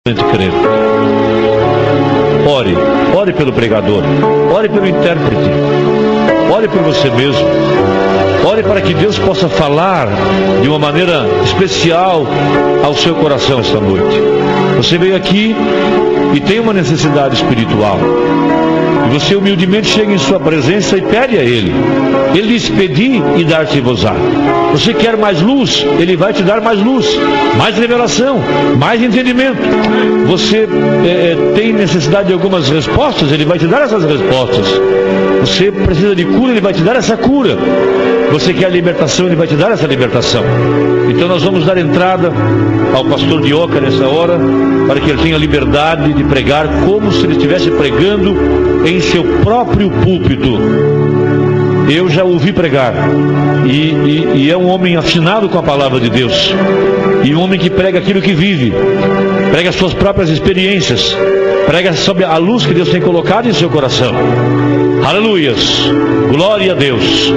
Crer. Ore pelo pregador, ore pelo intérprete, ore por você mesmo, ore para que Deus possa falar de uma maneira especial ao seu coração esta noite. Você veio aqui e tem uma necessidade espiritual, e você humildemente chega em sua presença e pede a Ele. Ele diz: pedi e dar-te-vos-á. Você quer mais luz? Ele vai te dar mais luz, mais revelação, mais entendimento. Você tem necessidade de algumas respostas? Ele vai te dar essas respostas. Você precisa de cura? Ele vai te dar essa cura. Você quer libertação? Ele vai te dar essa libertação. Então nós vamos dar entrada ao pastor Dioca nessa hora, para que ele tenha liberdade de pregar como se ele estivesse pregando em seu próprio púlpito. Eu já ouvi pregar, e é um homem afinado com a palavra de Deus, e um homem que prega aquilo que vive, prega as suas próprias experiências, prega sobre a luz que Deus tem colocado em seu coração. Aleluias, glória a Deus.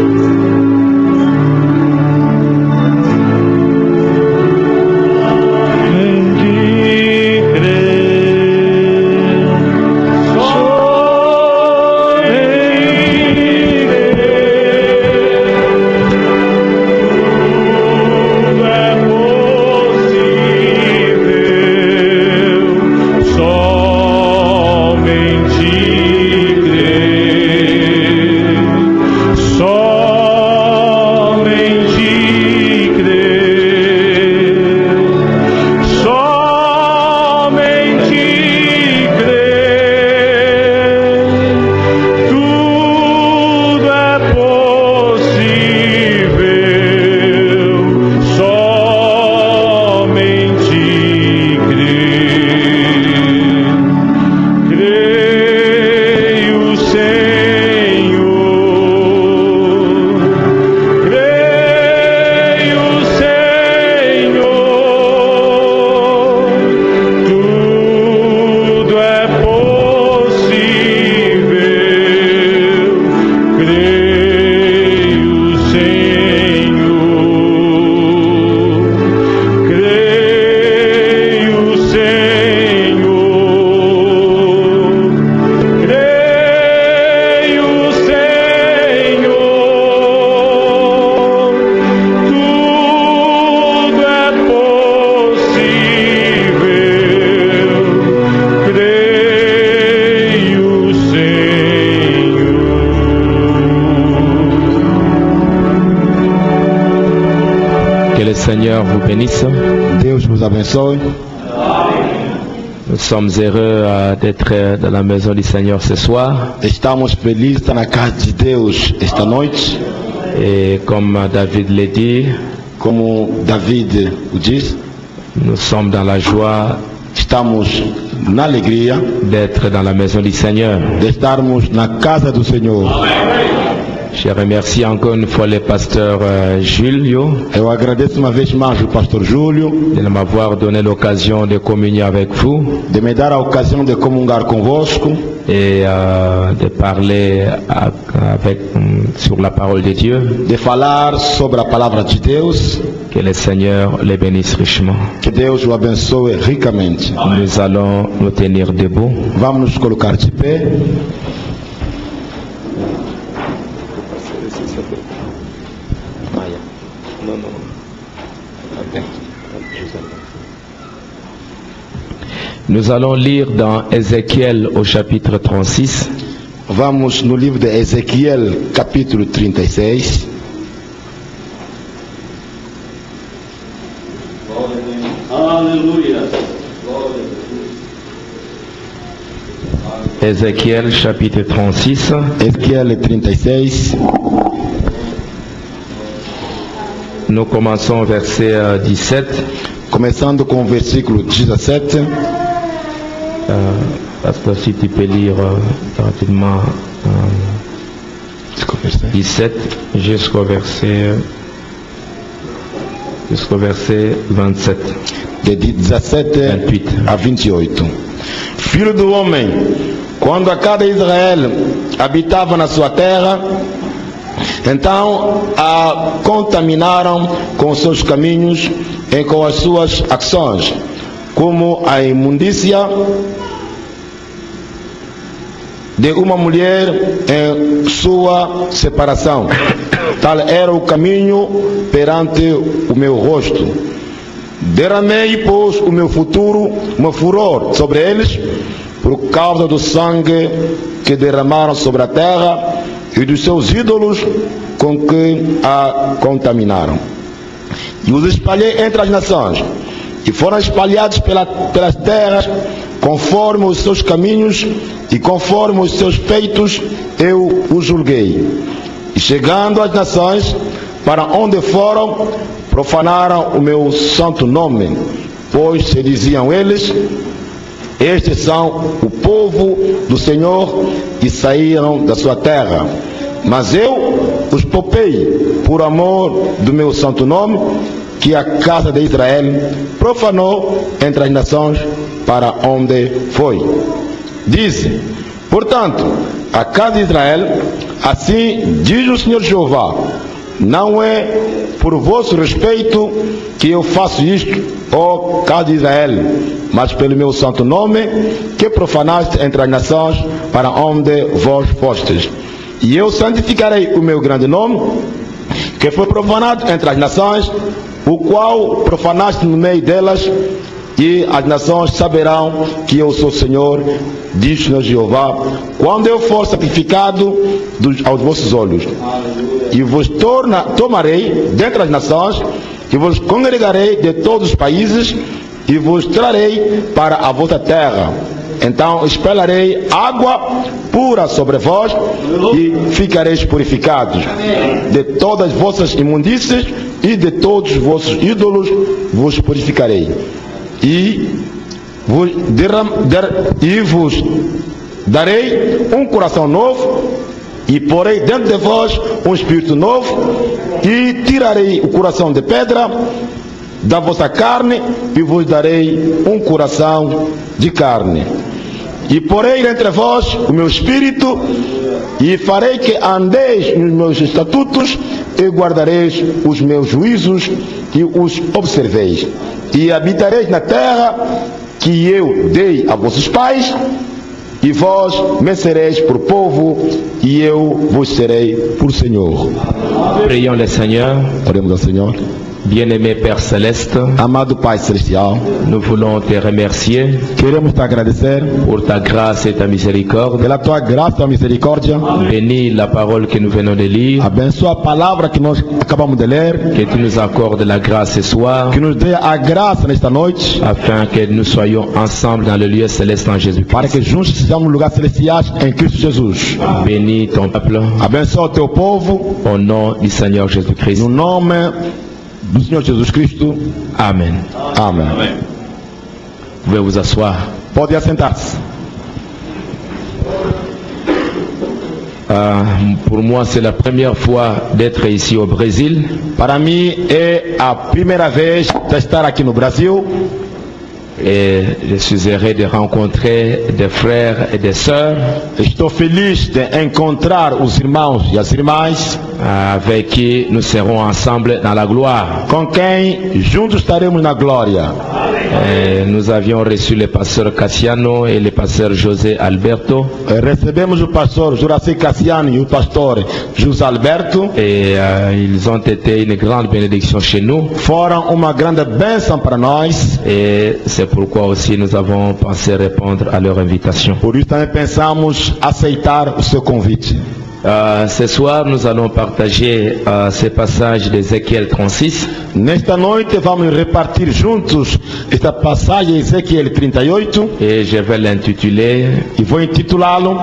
Seigneur vous bénisse. Deus vos abençoe. Nous sommes heureux d'être dans la maison du Seigneur ce soir. Estamos felizes de estar na casa de Deus esta noite. Et comme David l'a dit, como David o diz, nous sommes dans la joie, estamos na alegria d'être dans la maison du Seigneur. De estarmos na casa do Senhor. Je remercie encore une fois le pasteur Julio. Eu agradeço uma vez mais o pastor Júlio de m'avoir donné l'occasion de communier avec vous. De me dar a ocasião de comungar convosco. Et de parler sur la parole de Dieu. De falar sobre a palavra de Deus. Que le Seigneur les bénisse richement. Que Deus o abençoe ricamente. Nous allons nous tenir debout. Vamos nos colocar de pé. Nous allons lire dans Ézéchiel au chapitre 36. Vamos no livro de Ezequiel, capítulo 36. Aleluia. Ézéchiel chapitre 36. Ezequiel 36. Nous commençons au verset 17. Começando com o versículo 17. Pasteur, si tu peux lire rapidement 17 jusqu'au verset 27. De 17 28. a 28. Filho do homem, quando a cada Israel habitava na sua terra, então a contaminaram com seus caminhos e com as suas ações. como a imundícia de uma mulher em sua separação. Tal era o caminho perante o meu rosto. Derramei, pois, o meu furor sobre eles, por causa do sangue que derramaram sobre a terra e dos seus ídolos com que a contaminaram. E os espalhei entre as nações, e foram espalhados pelas terras, conforme os seus caminhos e conforme os seus feitos, eu os julguei. E chegando às nações, para onde foram, profanaram o meu santo nome, pois se diziam eles: estes são o povo do Senhor, e saíram da sua terra. Mas eu os poupei por amor do meu santo nome, que a casa de Israel profanou entre as nações para onde foi. Diz, portanto, a casa de Israel: assim diz o Senhor Jeová, não é por vosso respeito que eu faço isto, ó casa de Israel, mas pelo meu santo nome, que profanaste entre as nações para onde vós fostes. E eu santificarei o meu grande nome, que foi profanado entre as nações, o qual profanaste no meio delas, e as nações saberão que eu sou o Senhor, diz o Senhor Jeová, quando eu for sacrificado aos vossos olhos. E vos tomarei dentre as nações, e vos congregarei de todos os países, e vos trarei para a vossa terra. Então espelharei água pura sobre vós, e ficareis purificados. De todas as vossas imundícias e de todos os vossos ídolos vos purificarei. E vos darei um coração novo, e porei dentro de vós um espírito novo, e tirarei o coração de pedra da vossa carne, e vos darei um coração de carne. E porei entre vós o meu espírito, e farei que andeis nos meus estatutos, e guardareis os meus juízos, e os observeis. E habitareis na terra que eu dei a vossos pais, e vós me sereis por povo, e eu vos serei por Senhor. Prions le Seigneur. Oremos ao Senhor. Bien-aimé Père Céleste, amado Pai Celestial, nous voulons te remercier queremos te agradecer pour ta grâce et ta miséricorde. pela tua graça e tua misericórdia. Bénis la parole que nous venons de lire. Abençoa a palavra que nós acabamos de ler. Que tu nous accordes la grâce ce soir, Que nos dê a graça nesta noite, afin que nous soyons ensemble dans le lieu céleste en Jésus-Christ. para que juntos sejamos no lugar celestial em Cristo Jesus. Bénis ton peuple Abençoa o teu povo, au nom du Seigneur Jésus-Christ. no nome do Senhor Jesus Cristo. Amen. Amém. Vous pouvez vous asseoir. Pode assentar-se. Pour moi, c'est la première fois d'être ici au Brésil. Para mim é a primeira vez de estar aqui no Brasil, Et je suis heureux de rencontrer des frères et des sœurs estou feliz de encontrar os irmãos e as irmãs avec qui nous serons ensemble dans la gloire. com quem juntos estaremos na glória. Et nous avions reçu le pasteur Cassiano et le pasteur José Alberto. Recebemos o pastor Juraci Cassiano e o pastor José Alberto. Et ils ont été une grande bénédiction chez nous. Foram uma grande bênção para nós. Et c'est pourquoi aussi nous avons pensé répondre à leur invitation. Por isso também pensamos aceitar o seu convite. Ce soir, nous allons partager ce passage d'Ézéchiel 36. Nesta noite vamos repartir juntos esta passagem de Ezequiel 38 Et je vais l'intituler e vou intitulá-lo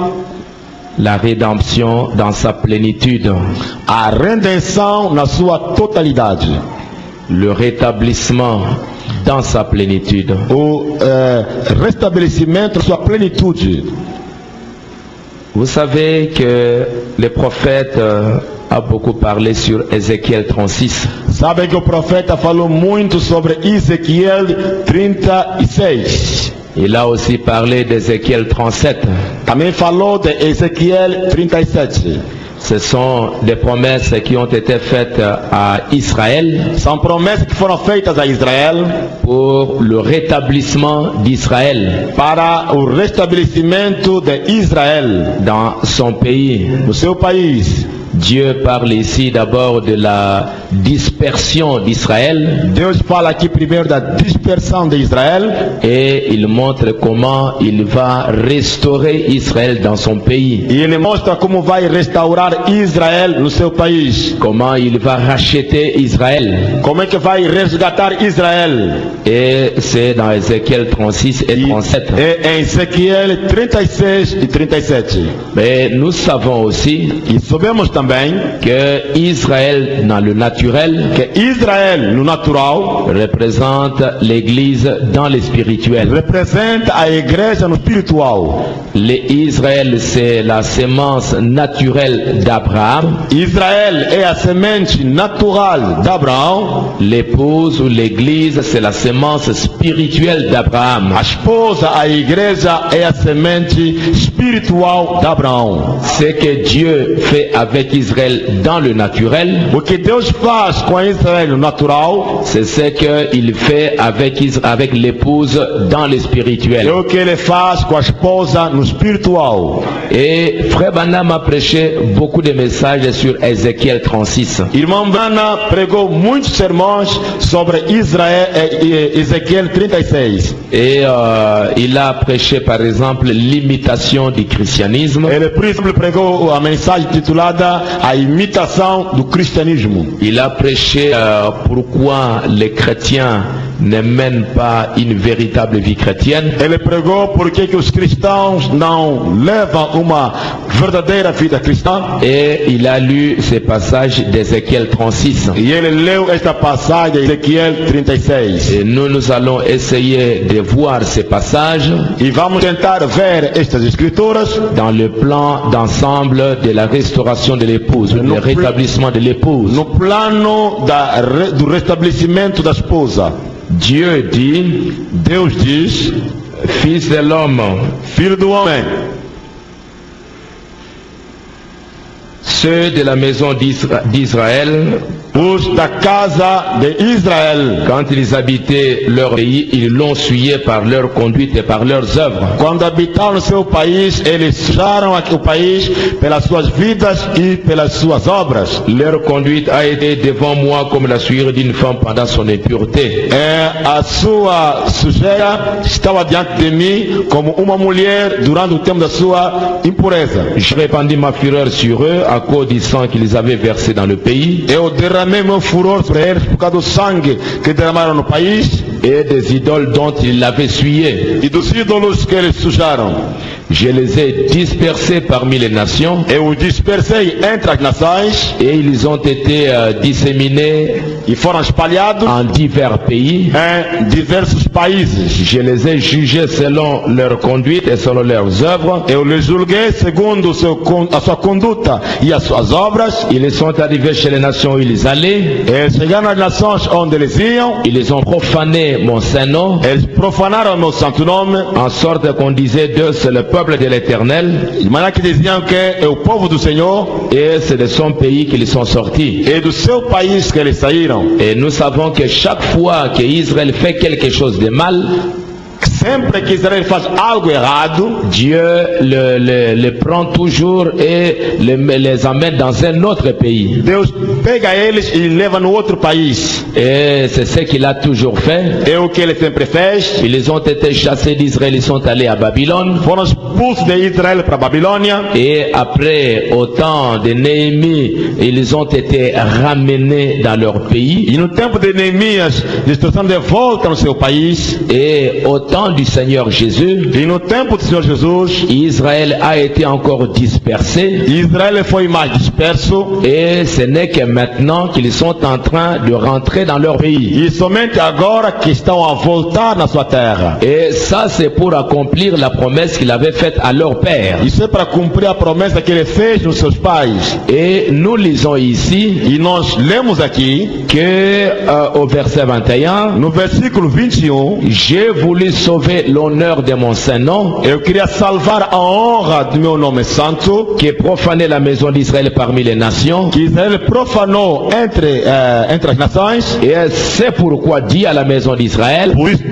La rédemption dans sa plénitude. A Redenção na sua totalidade. Le rétablissement dans sa plénitude. O restabelecimento na sua plenitude. Vous savez que le prophète a beaucoup parlé sur Ézéchiel 36. Sabe que o profeta falou muito sobre Ezequiel 36. Il a aussi parlé d'Ézéchiel 37. Também falou de Ezequiel 37. Ce sont des promesses qui ont été faites à Israël. São promessas que foram feitas a Israel Pour le rétablissement d'Israël para o restabelecimento de Israel dans son pays. no seu país. Dieu parle ici d'abord de la dispersion d'Israël Deus fala aqui primeiro da dispersão de Israel et il montre comment il va restaurer Israël dans son pays. e ele mostra como vai restaurar Israel no seu país. Comment il va racheter Israël. Como é que vai resgatar Israel? Et c'est dans Ézéchiel 36 et 37. É em Ezequiel 36 e 37. Mais nous savons aussi E sabemos também que Israël dans le naturel que Israel no natural représente l'Église dans le spirituel. representa a igreja no espiritual. Israël, c'est la sémence naturelle d'Abraham. Israel é a semente natural de Abraão. L'épouse ou l'Église, c'est la sémence spirituelle d'Abraham. A esposa, a igreja é a semente espiritual de Abraão. Ce que Dieu fait avec Israël dans le naturel, O que Deus faz com Israel no natural c'est ce qu'il fait avec l'épouse dans le é spirituel. o que ele faz com a esposa no espiritual. Et Frère Branham a prêché beaucoup de messages sur Ézéchiel 36. Irmão Branham pregou muitos sermões sobre Israel, Ezequiel 36. Et il a prêché par exemple l'imitation du christianisme. Ele, por exemplo, pregou a mensagem titulada A Imitação do Cristianismo. Il a prêché pourquoi les chrétiens ne mènent pas une véritable vie chrétienne. Ele pregou por que os cristãos não levam uma verdadeira vida cristã. Et il a lu ces passages d'Ézéchiel 36. E ele leu esta passagem de Ezequiel 36. Et nous allons essayer de voir ces passages E vamos tentar ver estas escrituras dans le plan d'ensemble de la restauration de l'épouse, le rétablissement de l'épouse. no plano do restabelecimento da esposa. Dieu dit, Deus diz, Fils de l'homme, filho do homem, ceux de la maison d'Israël, os da casa de Israel, quand ils habitaient leur pays, ils l'ont souillé par leur conduite et par leurs œuvres. quando habitaram no seu país, eles sujaram o país pelas suas vidas e pelas suas obras. Leur conduite a été devant moi comme la souillure d'une femme pendant son impureté. A sua sujeira estava diante de mim como uma mulher durante o tempo da sua impureza. Je répandis ma fureur sur eux à cause du sang qu'ils avaient versé dans le pays Eu derramei meu furor sobre eles por causa do sangue que derramaram no país et des idoles dont ils l'avaient souillé. e dos ídolos que eles sujaram. Je les ai dispersés parmi les nations Eu os dispersei entre as nações et ils ont été disséminés e foram espalhados en divers pays. em diversos países. Je les ai jugés selon leur conduite et selon leurs œuvres. Eu les julguei segundo a sua conduta e as suas obras. Ils sont arrivés chez les nations où ils allaient. Eles chegaram nas nações onde eles iam. Ils ont profané mon saint nom, Eles profanaram o meu santo nome, en sorte qu'on disait d'eux c'est le peuple de l'Éternel, de maneira que diziam que é o povo do Senhor et c'est de son pays qu'ils sont sortis. e do seu país que eles saíram. Et nous savons que chaque fois que Israël fait quelque chose de mal, Sempre que Israel faz algo errado, Dieu le prend toujours et les amène dans un autre pays. Deus pega eles e leva no outro país. Et c'est ce qu'il a toujours fait. É o que ele sempre fez. Ils ont été chassés d'Israël, ils sont allés à Babylone. Foram expulsos de Israel para Babilônia. Et après, au temps de Néhémie, ils ont été ramenés dans leur pays. E no tempo de Neemias, eles trouxeram de volta no seu país. Et au temps du Seigneur Jésus, E no tempo do Senhor Jesus, Israël a été encore dispersé. Israel foi mais disperso. Et ce n'est que maintenant qu'ils sont en train de rentrer dans leur pays. E somente agora que estão a voltar na sua terra. Et ça, c'est pour accomplir la promesse qu'il avait faite à leur père. Isso é para cumprir a promessa que ele fez nos seus pais. Et nous lisons ici E nós lemos aqui, que au verset 21, no versículo 21, j'ai voulu sauver sauver l'honneur de mon saint nom, eu queria salvar a honra do meu nome santo, qui profanait la maison d'Israël parmi les nations. que Israel profanou entre as nações. Et c'est pourquoi dit à la maison d'Israël, Por isso,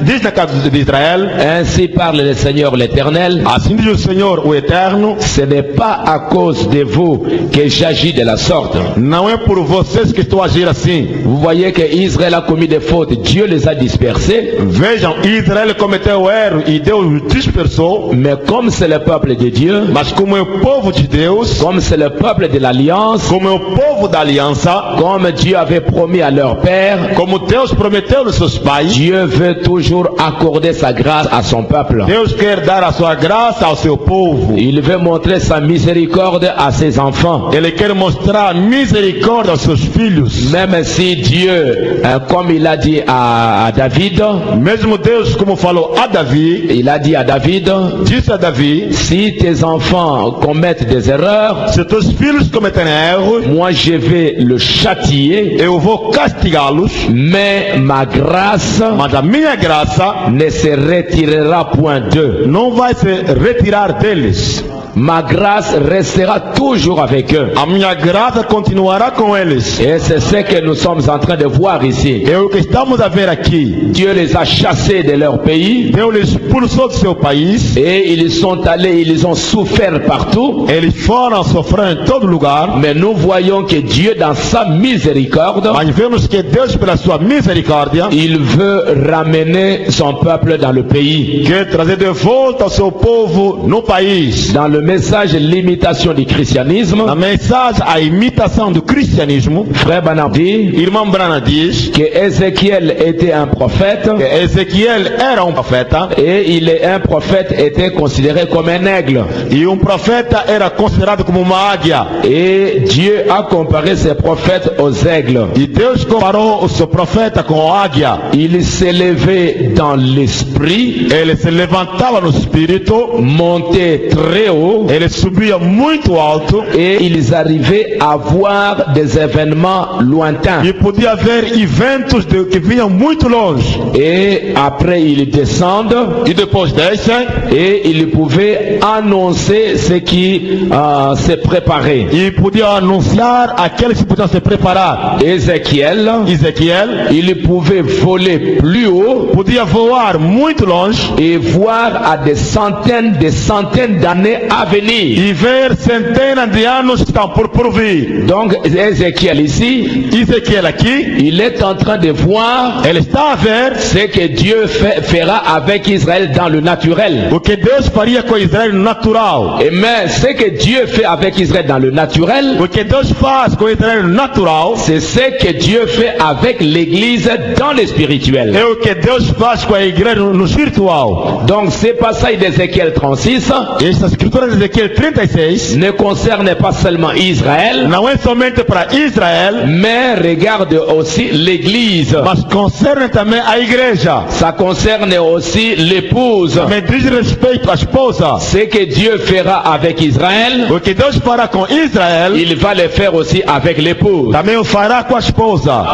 diz na casa de Israel, ainsi parle le Seigneur l'Éternel, assim diz o Senhor, o Eterno, ce n'est pas à cause de vous que j'agis de la sorte. não é por vocês que estou a agir assim. Vous voyez que Israël a commis des fautes, Dieu les a dispersés, Vejam, Israel cometeu erro e Deus o dispersou, mais comme c'est le peuple de Dieu, mas como é o povo de Deus, comme c'est le peuple de l'Alliance, como é o povo da aliança, comme Dieu avait promis à leur père, como Deus prometeu aos seus pais, Dieu veut toujours accorder sa grâce à son peuple. Deus quer dar a sua graça ao seu povo. Il veut montrer sa miséricorde à ses enfants. Ele quer mostrar misericórdia aos seus filhos. Même si Dieu, comme il a dit à David, Mesmo Deus, como falou a Davi, il a dit à David, disse a Davi, si tes enfants commettent des erreurs, se teus filhos cometerem erros, moi je vais le châtier, eu vou castigá-los, mais ma grâce mas a minha graça ne se retirera point d'eux. não vai se retirar deles. Ma grâce restera toujours avec eux. A minha graça continuará com eles. Et c'est ce que nous sommes en train de voir ici. É o que estamos a ver aqui. Dieu les a chassés de leur pays Deus les expulsou do seu país. et ils sont allés, ils ont souffert partout. Eles foram sofrer em todo lugar. Mais nous voyons que Dieu, dans sa miséricorde, Mas vemos que Deus, pela sua misericórdia, il veut ramener son peuple dans le pays. quer trazer de volta o seu povo no país. Dans le message l'imitation du christianisme, Na mensagem, a imitação do cristianismo, frère Branham dit irmão Branham diz que Ézéchiel était un prophète que Ezequiel era profeta et un prophète était considéré comme un aigle. e profeta era considerado como uma águia. Et Dieu a comparé ses prophètes aux aigles. E Deus comparou o seu profeta com a águia. Il s'élevait dans l'esprit, Ele se levantava no espírito, montait très haut, ele subia muito alto et ils arrivaient à voir des événements lointains. e podia ver eventos que vinham muito longe. Et après ils descendent E depois descem et ils pouvaient annoncer ce qui se préparait. e podia anunciar aqueles que podiam se preparar. Ézéchiel, Ezequiel il pouvait voler plus haut podia voar muito longe et voir à des centaines d'années à venir. e ver centenas de anos que estão por vir. Donc Ézéchiel ici, Ezequiel aqui, il est en train de voir ele está a ver ce que Dieu fera avec Israël dans le naturel. o que Deus faria com Israel natural. Et mais ce que Dieu fait avec Israël dans le naturel, O que Deus faz com Israel natural c'est ce que Dieu fait avec l'Église dans le spirituel. é o que Deus faz com a igreja no espiritual. Donc ces passages d'Ézéchiel 36 Esta escritura de Ezequiel 36 ne concernent pas seulement Israël, não é somente para Israel, mais regarde aussi l'Église. mas concerne também a igreja. Ça concerne aussi l'épouse. Também diz respeito à esposa. Ce que Dieu fera avec Israël, O que Deus fará com Israel, il va le faire aussi avec l'épouse. também o fará com a esposa.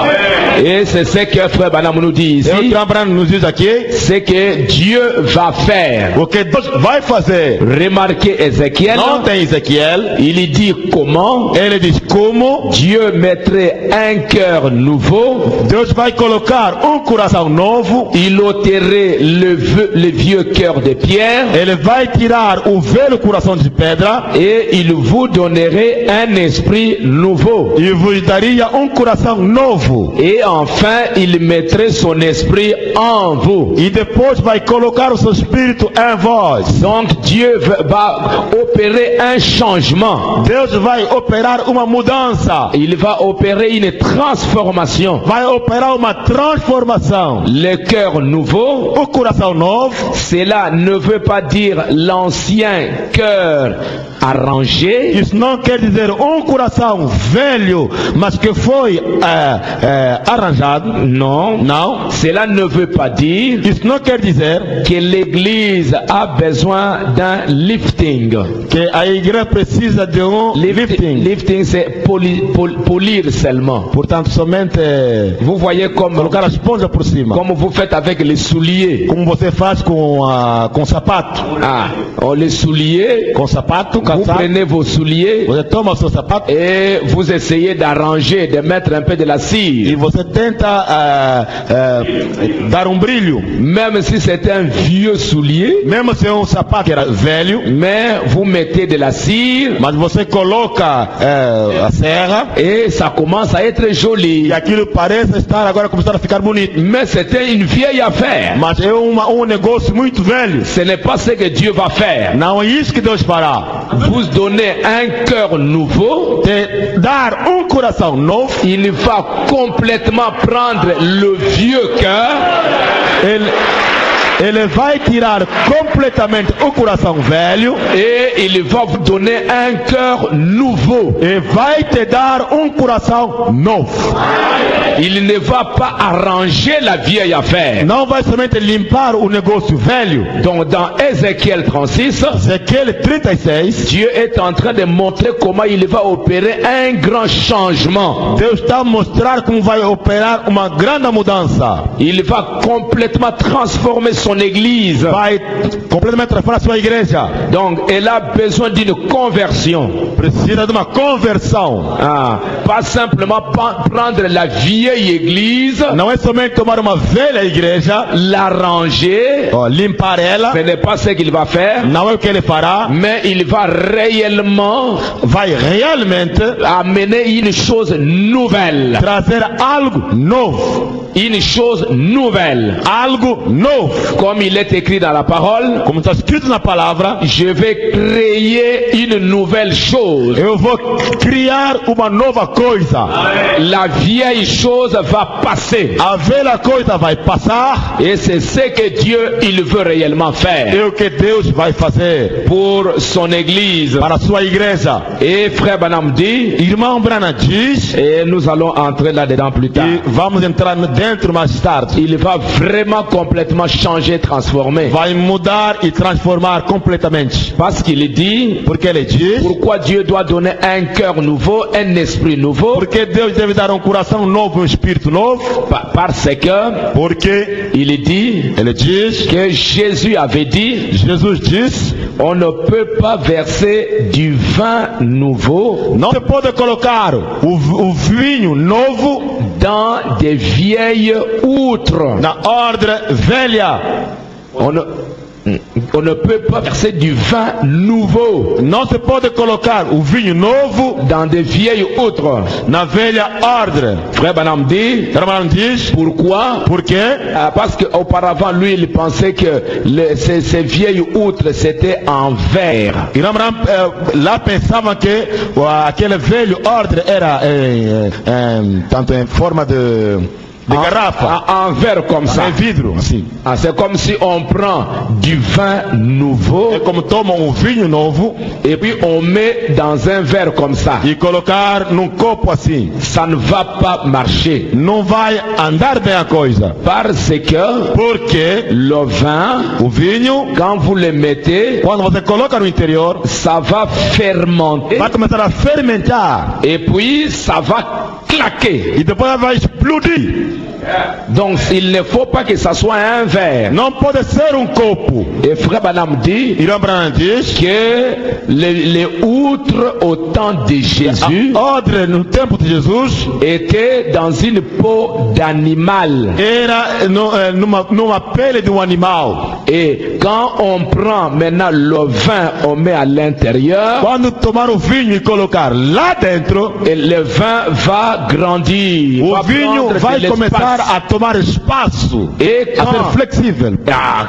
Et c'est ce que Frère Branham nous dit É o que ici, Abraão nos diz aqui. ce que Dieu va faire. O que Deus vai fazer. Remarquez Ézéchiel, Não tem Ezequiel. il dit comment Ele diz como Dieu mettrait un cœur nouveau, Deus vai colocar coração novo. il ôterait le vieux cœur de pierre Ele vai tirar o velho coração de pedra et il vous donnerait un esprit nouveau. e vos daria coração novo. Et enfin, il mettrait son esprit en vous. E depois vai colocar o seu espírito em vós. Donc Dieu va opérer un changement. Deus vai operar uma mudança. Il va opérer une transformation. Vai operar uma transformação. Le cœur nouveau, O coração novo, cela ne veut pas dire l'ancien cœur arrangé. isso não quer dizer coração velho, mas que foi arranjado. Non, Não. cela ne veut pas dire Isso não quer dizer que l'Église a besoin d'un lifting. lifting. que a igreja precisa de lifting. Lifting, c'est polir seulement. Portanto, somente Vous voyez comme colocar a esponja por cima. vous faites avec les souliers. Como você faz com sapato. Ah, les souliers, Com sapato, vous calçado. prenez vos souliers Você toma o seu sapato et vous essayez d'arranger, de mettre un peu de la e cire. você tenta dar brilho. Même si c'est un vieux soulier, Mesmo se é sapato que era velho, mais vous mettez de la cire mas você coloca a serra et ça commence à être joli. e aquilo parece estar agora começando a ficar bonito. Mais c'était une vieille affaire. Mas é negócio muito velho. Ce n'est pas ce que Dieu va faire. Não é isso que Deus fará. Vous donner un cœur nouveau, Te dar coração novo. il va complètement prendre le vieux cœur Ele vai tirar completamente o coração velho et il va vous donner un cœur nouveau. e vai te dar coração novo. Il ne va pas arranger la vieille affaire. Não vai somente limpar o negócio velho. Donc dans Ézéchiel 36, Ezequiel 36, Dieu est en train de montrer comment il va opérer un grand changement. Deus está a mostrar como vai operar uma grande mudança. Il va complètement transformer son église. Vai completamente transformar a sua igreja. Donc elle a besoin d'une conversion. Precisa de uma conversão. Ah, pas simplement prendre la vieille église, Não é somente tomar uma velha igreja, l'arranger, limpar ela. ce n'est pas ce qu'il va faire, Não é o que ele fará. mais il va réellement Vai realmente amener une chose nouvelle. trazer algo novo. Une chose nouvelle. Algo novo. Comme il est écrit dans la parole, Como está escrito na palavra, je vais créer une nouvelle chose. eu vou criar uma nova coisa. La vieille chose va passer. A velha coisa vai passar. Et c'est ce que Dieu il veut réellement faire É o que Deus vai fazer pour son église. para a sua igreja. Et frère Branham dit, Irmão Branham diz, et nous allons entrer là-dedans plus tard, e vamos entrar dentro mais tarde, il va vraiment complètement changer, transformer. vai mudar e transformar completamente. Parce qu'il dit, Porque ele diz, pourquoi Dieu doit donner un cœur nouveau, un esprit nouveau? porque Deus deve dar coração novo, espírito novo. Parce que Porque il dit ele diz, que Jésus avait dit, Jesus diz, on ne peut pas verser du vin nouveau não se pode colocar o vinho novo dans des vieilles outres. na ordem velha. On ne peut pas verser du vin nouveau Não se pode colocar o vinho novo dans des vieilles outres. na velha ordem. Frère Branham dit, Irmão diz, pourquoi? porque Parce qu'auparavant, lui, il pensait que ces vieilles outres, c'était en verre. Irmão lá pensavam que aquele velho ordem era tanto em forma de garrafa, En verre comme ça. em vidro, assim. Ah, c'est comme si on prend du vin nouveau É como tomam vinho novo et puis on met dans un verre comme ça. e colocar num copo assim. Ça ne va pas marcher. Não vai andar bem a coisa. Parce que Porque le vin, o vinho, quand vous le mettez, quando você coloca no interior, ça va fermenter vai começar a fermentar et puis ça va claquer. e depois vai explodir. Donc il ne faut pas que ça soit un verre. Não pode ser copo. Et frère Branham dit Irmão Branham diz que les outres au temps de Jésus a ordem no tempo de Jesus étaient dans une peau d'animal. era numa pele de animal. Et quand on prend maintenant le vin, on met à l'intérieur, Quando tomar o vinho e colocar lá dentro, et le vin va grandir. o Va vinho prendre vai de começar l'espace. a tomar espaço, Et a ser flexível.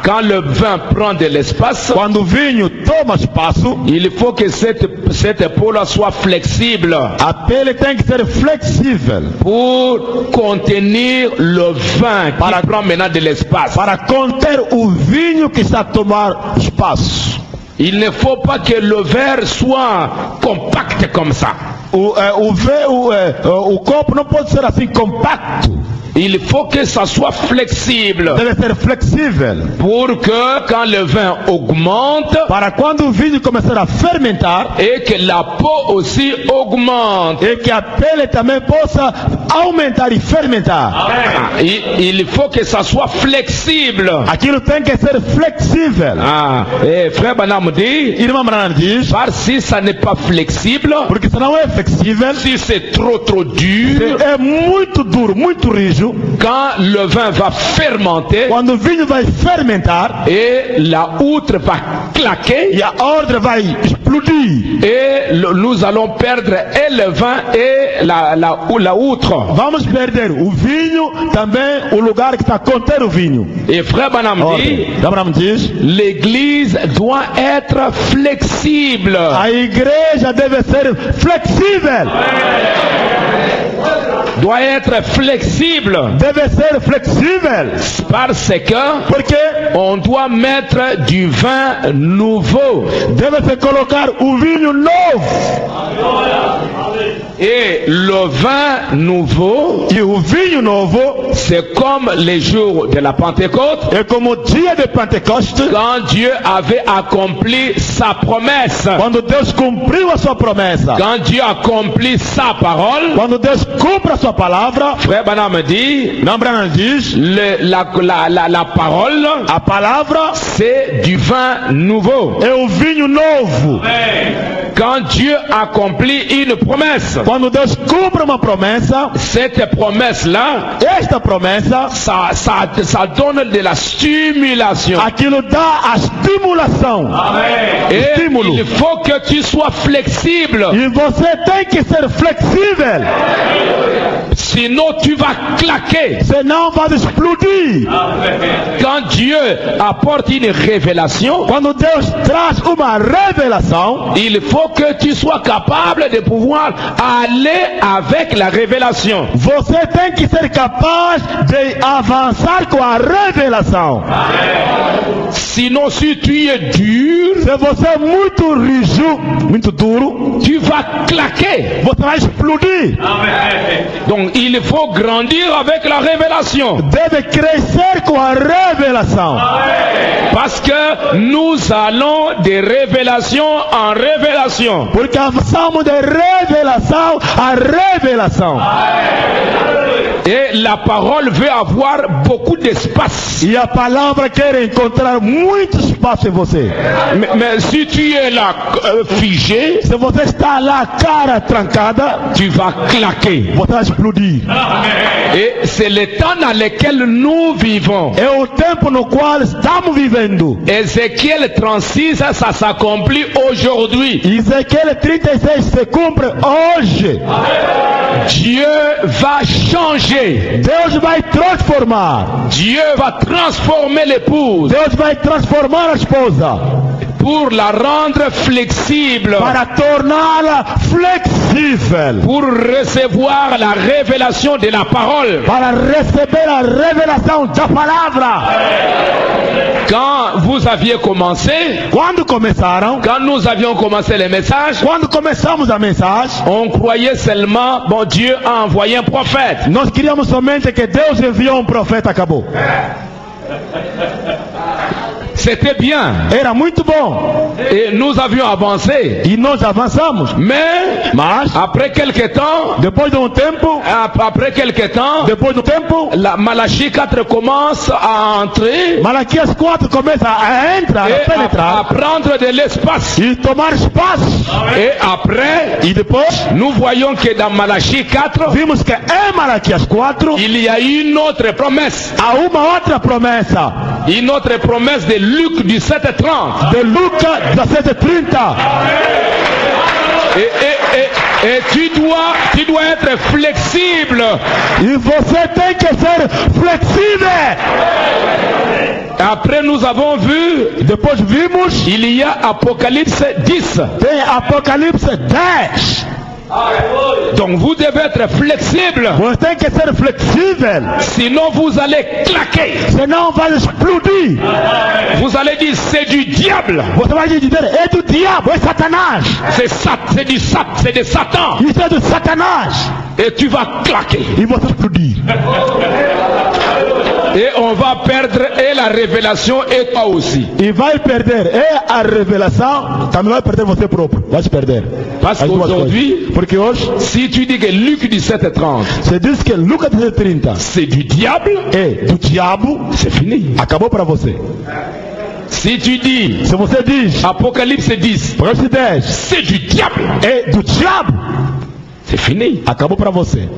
quand le vin prend de l'espace, Quando o vinho toma espaço, il faut que cette peau-là soit flexible a pele tem que ser flexível pour contenir le vin qui prend maintenant de l'espace. para conter o vinho que está a tomar espaço. Il ne faut pas que le verre soit compact comme ça. O copo não pode ser assim compacto. il faut que ça soit flexible. deve ser flexível. Pour que quand le vin augmente, Para quando o vinho começar a fermentar, et que la peau aussi augmente. e que a pele também possa aumentar e fermentar. Il faut que ça soit flexible. Aquilo tem que ser flexível. Et frère Branham dit, Irmão Branham diz, parce si ça n'est pas flexible, porque se não é flexível, si c'est trop dur, é muito duro, muito rijo, quand le vin va fermenter quando o vinho vai fermentar, et la outre va claquer, e a ordem vai explodir, et nous allons perdre et le vin et la outre. vamos perder o vinho, também o lugar que está a conter o vinho. Et frère Branham dit, Branham diz, l'église doit être flexible. a igreja deve ser flexível. Doit être flexible. Deve ser flexível. Parce que Porque on doit mettre du vin nouveau. deve se colocar o vinho novo. Et le vin nouveau, E o vinho novo c'est comme les jours de la Pentecôte, é como o dia de Pentecostes, quand Dieu avait accompli sa promesse. quando Deus cumpriu a sua promessa. Quand Dieu accomplit sa parole, Quando Deus cumpre a sua palavra, frère Branham dit, não Branham diz, la parole, a palavra c'est du vin nouveau. é o vinho novo. Quand Dieu accomplit une promesse, Quando Deus cumpre uma promessa, cette promesse-là, esta promessa, ça donne de la stimulation. aquilo dá a estimulação. Et Estímulo. il faut que tu sois flexible. E você tem que ser flexível, Sinon tu vas claquer. senão vai explodir. Quand Dieu apporte une révélation, Quando Deus traz uma revelação, il faut que tu sois capable de pouvoir aller avec la révélation. você tem que ser capaz de avançar com a revelação. Sinon, si tu es dur, Se você é muito rijo, muito duro, tu vas claquer. você vai explodir. Donc il faut grandir avec la révélation. Deve crescer com a revelação. Parce que nous allons de révélation en révélation. Porque avançamos de revelação a revelação. Et la parole veut avoir beaucoup d'espace. E a palavra quer encontrar muito espaço em você. Mais si tu es là figé, Se você está lá, cara trancada, tu vas claquer. você vai explodir. Et c'est le temps dans lequel nous vivons. É o tempo no qual estamos vivendo. Ézéchiel 36, ça s'accomplit aujourd'hui. Ezequiel 36 se cumpre hoje. Dieu va changer. Deus vai transformar. Dieu va transformer l'épouse Deus vai transformar a esposa pour la rendre flexible, para torná-la flexível, pour recevoir la révélation de la parole. para receber a revelação da palavra. Quand vous aviez commencé, Quando começaram, quand nous avions commencé les messages, quando começamos a mensagem, on croyait seulement, bon, Dieu a envoyé un prophète. nós queríamos somente que Deus enviou um profeta, acabou. C'était bien. Era muito bom. Et nous avions avancé. E nós avançamos. Mais, Mas, après quelque temps, depois de um tempo, la Malachie 4 commence à entrer Malaquias 4 começa a entrar, a et à penetrar prendre de l'espace. e tomar espaço. Et après, E depois, nous voyons que dans Malachie 4, vimos que em Malaquias 4 il y a une autre promesse. há uma outra promessa. Une autre promesse de Luc 17:30. De Lucas 17:30. Et tu dois être flexible. E você tem que ser flexível. Après nous avons vu, Depois vimos, il y a Apocalypse 10. tem Apocalipse 10. Donc vous devez être flexible. Você tem que ser flexível. Sinon vous allez claquer. Senão vai explodir. Vous allez dire c'est du diable. Você vai dizer, é do diabo, é Satanás. C'est de Satan. Isso é do Satanás. Et tu vas claquer. E você explodir. Et on va perdre et la révélation et toi aussi. E vai perder a revelação, também vai perder você próprio. Vai se perder. Parce qu'aujourd'hui, porque hoje, si tu dis que Luc 17:30, você diz que Lucas 17:30 c'est du diable, é do diabo, c'est fini. acabou para você. Si tu dis Se você diz Apocalypse 10, Apocalipse 10 c'est du diable, é do diabo, c'est fini. acabou para você.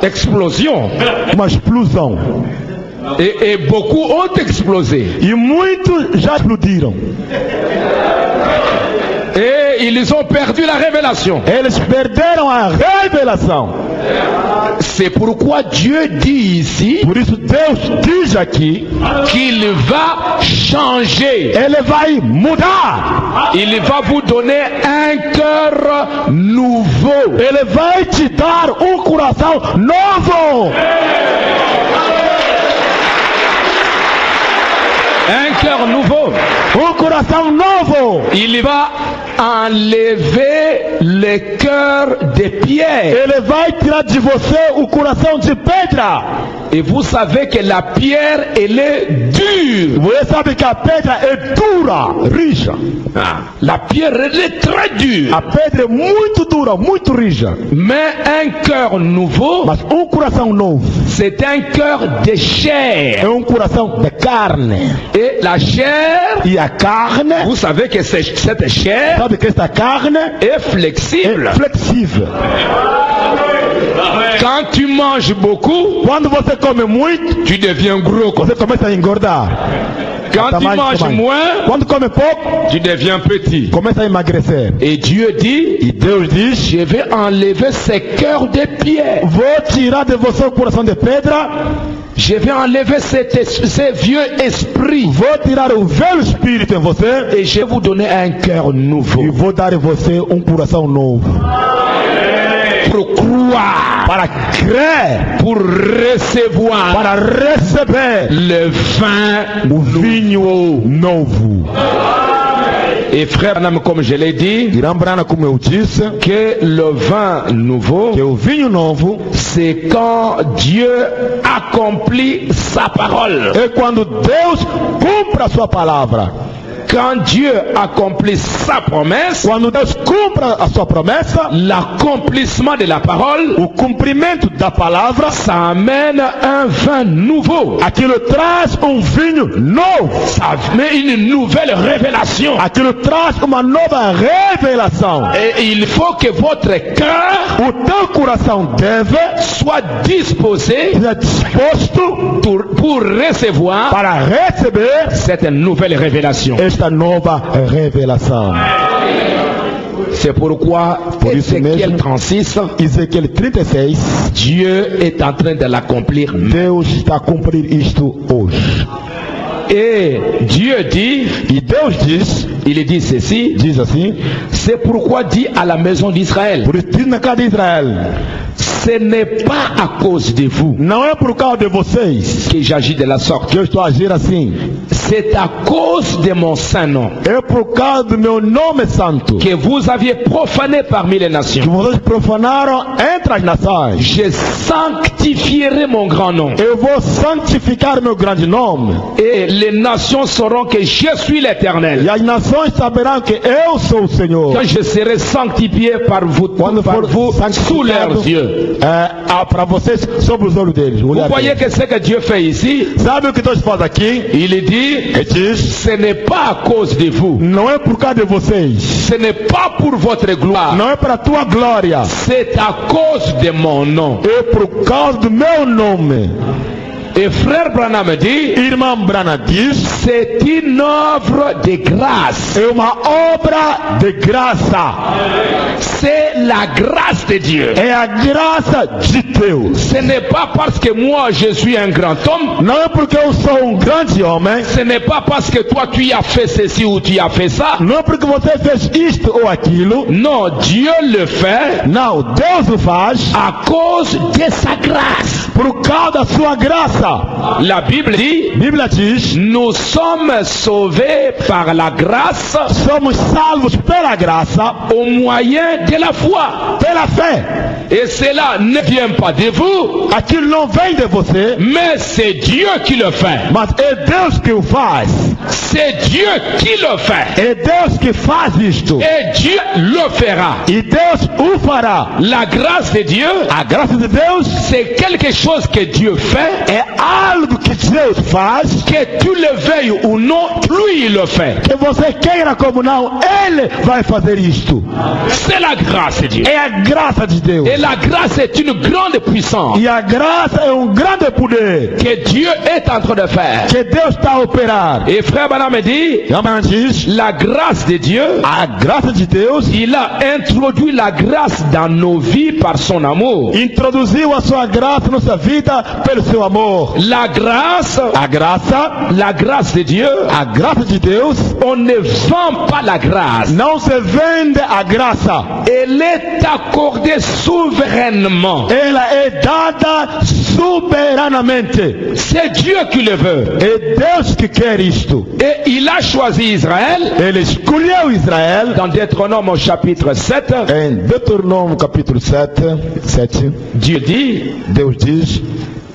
Explosion. Uma explosão. Et beaucoup ont explosé. E muitos já explodiram. Et ils ont perdu la révélation. Eles perderam a revelação. C'est pourquoi Dieu dit ici Por isso Deus diz aqui, qu'il va changer. ele vai mudar. Il va vous donner un cœur nouveau. Ele vai te dar coração novo. Un cœur nouveau. Coração novo. Il va enlever le cœur de pierre. Ele vai tirar de você coração de pedra. Et vous savez que la pierre, elle est dure. Você sabe que a pedra é dura, rija. La pierre, elle est très dure. A pedra é muito dura, muito rija. Mais un cœur nouveau, Mas coração novo c'est un cœur de chair. é coração de carne. Et la chair, E a carne, vous savez que cette chair sabe que esta carne est flexible. é flexível. Quand tu manges beaucoup, Quando você come muito, tu deviens gros. você começa a engordar. Quand tu manges moins, Quando come pouco, tu deviens petit. começa a emagrecer. Et Dieu dit, E Deus diz, je vais enlever ces cœurs de pierre. vou tirar de você o coração de pedra, Je vais enlever ces vieux esprits. vou tirar o velho espírito em você Et je vais vous donner un cœur e nouveau. vou dar em você coração novo. Pour croire, Para crer, pour recevoir para receber le vin o vinho novo. Et frère Branham, comme je l'ai dit, Irã Branham, como eu disse, que le vin nouveau, que o vinho novo c'est quand Dieu accomplit sa parole. é quando Deus cumpre a sua palavra. Quand Dieu accomplit sa promesse, Quando Deus cumpre a sua promessa, l'accomplissement de la parole, o cumprimento da palavra, ça amène un vin nouveau. aquilo traz vinho novo. Ça met une nouvelle révélation. Aquilo traz uma nova revelação. Et il faut que votre cœur O teu coração deve soit disposé ser disposto pour recevoir para receber cette nouvelle révélation. esta nova revelação. C'est pourquoi, Por isso Ézéchiel mesmo, 36, Ezequiel 36, Dieu est en train de l'accomplir. Deus está a cumprir isto hoje. Et Dieu dit, E Deus il dit ceci, diz assim, c'est pourquoi dit à la maison d'Israël, por isso diz na casa de Israel, ce n'est pas à cause de vous não é por causa de vocês que j'agis de la sorte, que eu estou a agir assim, c'est à cause de mon saint nom é por causa do meu nome santo, que vous aviez profané parmi les que nations. vocês profanaram entre as nações. Je sanctifierai mon grand nom. Eu vou santificar meu grande nome. Et les nations sauront que je suis l'Éternel. E as nações saberão que eu sou o Senhor. Quand je serai sanctifié par vous sous leurs yeux. Para vocês, sobre os olhos deles. Vous voyez que ce que Dieu fait ici, Sabe o que Deus faz aqui? il dit, Ele diz, ce n'est pas à cause de vous, não é por causa de vocês. ce n'est pas pour votre gloire, Não é para a tua glória. c'est à cause de mon nom. É por causa do meu nome. Et frère Branham dit, Irmão Branham diz, c'est une œuvre de grâce. é uma obra de graça. C'est la grâce de Dieu. É a graça de Deus. Ce n'est pas parce que moi je suis un grand homme. Não é porque eu sou grande homem. Ce n'est pas parce que toi tu as fait ceci ou tu as fait ça. Não é porque você fez isto ou aquilo. Non, Dieu le fait Não, Deus o faz à cause de sa grâce. por causa da sua graça. La Bible dit, A Bíblia diz, nous sommes sauvés par la grâce somos salvos pela graça, au moyen de la foi. pela fé. Et cela ne vient pas de vous, Aquilo não vem de você, mais c'est Dieu qui le fait. mas é Deus que o faz. C'est Dieu qui le fait. É Deus que faz isto. Et Dieu le fera. E Deus o fará. La grâce de Dieu, A graça de Deus c'est quelque chose que Dieu fait, é algo que Deus faz, que tu le veuilles ou non, lui il le fait. que você queira como não, Ele vai fazer isto. C'est la grâce de Dieu. É a graça de Deus. Et la grâce est une grande puissance E a graça é grande poder que Dieu est en train de faire. que Deus está a operar. Et frère Branham me dit, Amanhã diz, la grâce de Dieu, a graça de Deus il a introduit la grâce dans nos vies par son amour. introduziu a sua graça na nossa vida pelo seu amor. La grâce de Dieu, A graça de Deus on ne vend pas la grâce. não se vende a graça. Elle est accordée souverainement. Ela é dada soberanamente. C'est Dieu qui le veut. É Deus que quer isto. Et il a choisi Israël Ele escolheu Israel dans Deutéronome au chapitre 7. em Deuteronômio capítulo 7. Dieu dit Deus diz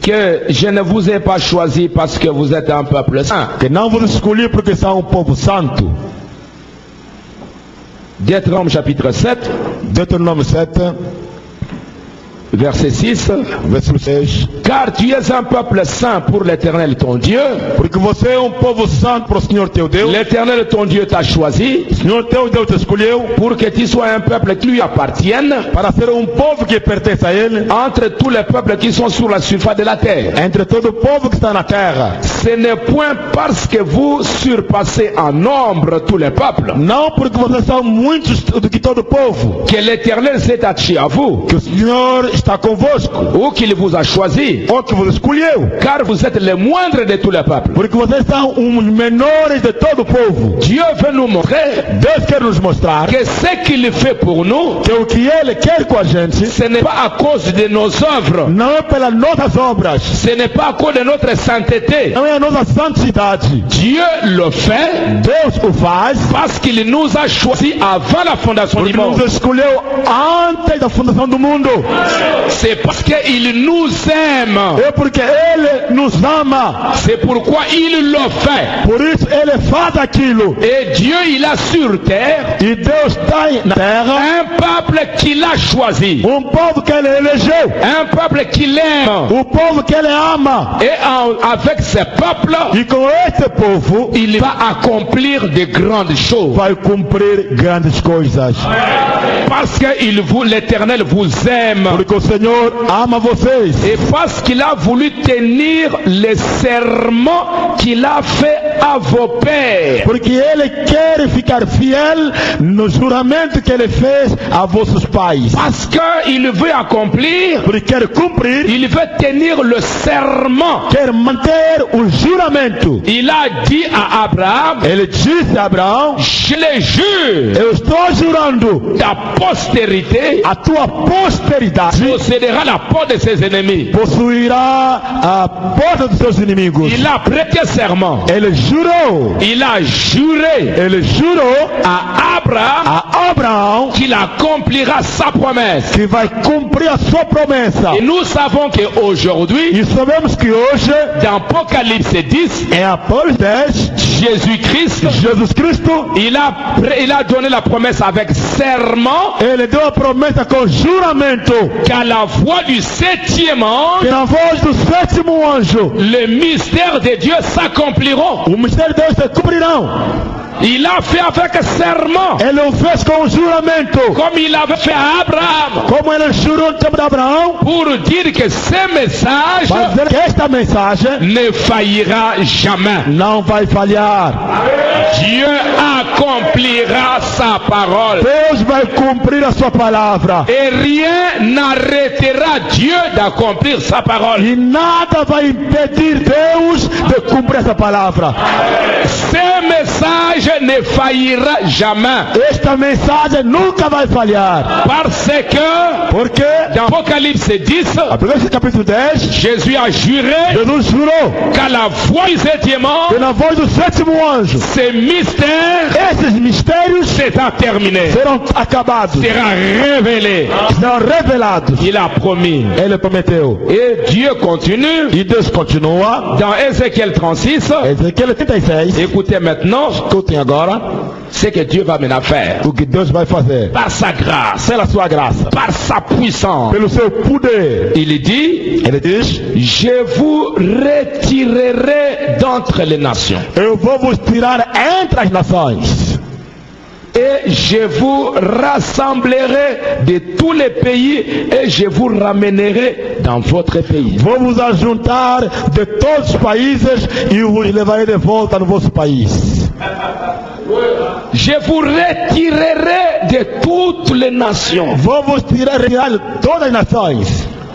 que je ne vous ai pas choisi parce que vous êtes un peuple saint. que não vos escolhi porque são um povo santo. Deutéronome chapitre 7, Deuteronômio 7, verset 6. versículo 6. Car tu es un peuple saint pour l'Éternel ton Dieu. Porque você é um povo santo para o Senhor teu Deus. L'Éternel ton Dieu t'a choisi O Senhor teu Deus te escolheu pour que tu sois un peuple qui lui appartienne para ser um povo que pertence a Ele entre tous les peuples qui sont sur la surface de la terre. entre todo o povo que está na terra. Ce n'est point parce que vous surpassez en nombre tous les peuples Não porque vocês são muitos do que todo povo que l'Éternel s'est attaché à vous que o Senhor está convosco ou qu'il vous a choisi, ou que vos escolheu. car vous êtes les moindres de tous les peuples. Porque vocês são os menores de todo o povo. Dieu veut nous montrer Deus quer nos mostrar que ce qu'il fait pour nous, que o que Ele quer com a gente ce n'est pas à cause de nos œuvres, não é pelas nossas obras, ce n'est pas à cause de notre sainteté. não é a nossa santidade. Dieu le fait Deus o faz parce qu'il nous a choisis avant la fondation du porque nos monde. escolheu antes da fundação do mundo. C'est parce qu'il nous aime. É porque Ele nos ama. C'est pourquoi il le fait. Por isso Ele faz aquilo. Et Dieu, il a sur terre E Deus tem na terra un peuple qu'il a choisi, povo que Ele elegeu. un peuple qu'il aime. O povo que Ele ama. Et avec ce peuple, E com esse povo il va accomplir de grandes choses. vai cumprir grandes coisas. Parce que l'Éternel vous aime. Porque o Senhor ama vocês. Et parce qu'il a voulu tenir les serments qu'il a fait à vos pères. Porque Ele quer ficar fiel no juramento que Ele fez a vossos pais. Parce qu'il veut accomplir, Porque quer cumprir, il veut tenir le serment. quer manter o juramento. Il a dit à Abraham, Ele disse a Abraão: je le jure, eu estou jurando, ta postérité a tua posteridade possédera la porte de ses ennemis. possuirá a porta dos seus inimigos. Il a prêté serment. Ele jurou, Il a juré ele jurou à Abraham a Abraão qu'il accomplira sa promesse. que vai cumprir a sua promessa. Et nous savons qu'aujourd'hui, E sabemos que hoje, dans Apocalypse 10, em Apocalipse 10, Jésus-Christ, Jesus Cristo, il a donné la promesse avec serment ele deu a promessa com juramento qu'à la voix du septième que ange, na voz do sétimo anjo les mystères de Dieu s'accompliront. o mistério de Deus se cumprirão. Il a fait avec serment, Ele o fez com juramento. comme il avait fait à Abraham, Como ele jurou no tempo de Abraão. pour dire que ce message Para dizer que esta mensagem ne faillira jamais. não vai falhar. Dieu accomplira sa parole. Deus vai cumprir a sua palavra. Et rien n'arrêtera Dieu d'accomplir sa parole. E nada vai impedir Deus de cumprir essa palavra. Ce message ne faillira jamais. Esta mensagem nunca vai falhar. Parce que Porque, dans Apocalypse 10, Apocalipse capítulo 10, Jésus a juré Jesus jurou qu'à la voix du septième ange, que na voz do sétimo anjo, ces mystères esses mistérios seront terminés, serão acabados, seront révélés. serão revelados. Il a promis. Ele prometeu. Et Dieu continue E Deus continua. dans Ézéchiel 36. Ezequiel 36. Écoutez maintenant Escutem agora ce que Dieu va maintenant faire. o que Deus vai fazer. Par sa grâce, Pela sua graça, par sa puissance. pelo seu poder. Il dit, Ele diz: je vous retirerai d'entre les nations eu vou vos tirar entre as nações. et je vous rassemblerai de tous les pays et je vous ramènerai dans votre pays. Vou vos ajuntar de todos os países e vos levarei de volta no vosso país. Je vous retirerai de toutes les nations. Vou vos retirar de todas as nações.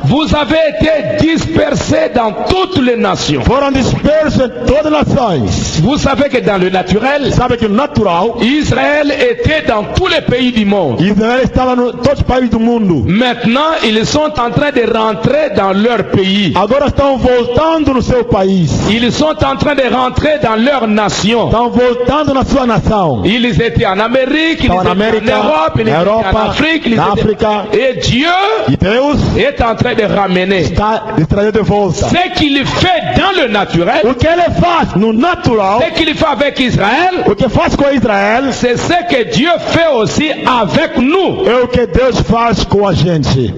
Vous avez été dispersés dans toutes les nations. Foram dispersos em todas as nações. Vous savez que dans le naturel, Sabe que no natural, Israël était dans tous les pays du monde. Israel estava em todos os países do mundo. Maintenant, ils sont en train de rentrer dans leur pays. Agora estão voltando no seu país. Ils sont en train de rentrer dans leur nation. Estão voltando na sua nação. Ils étaient en Amérique, ils Estão étaient na América, en Europe, ils na étaient en Europa, Afrique, ils na étaient... África. Et Dieu E Deus est en train de ramener. está lhe trazendo de volta. Ce qu'il fait dans le naturel, O que ele faz no natural, ce qu'il fait avec Israël, o que faz com Israel, c'est ce que Dieu fait aussi avec nous. é o que Deus faz com a gente.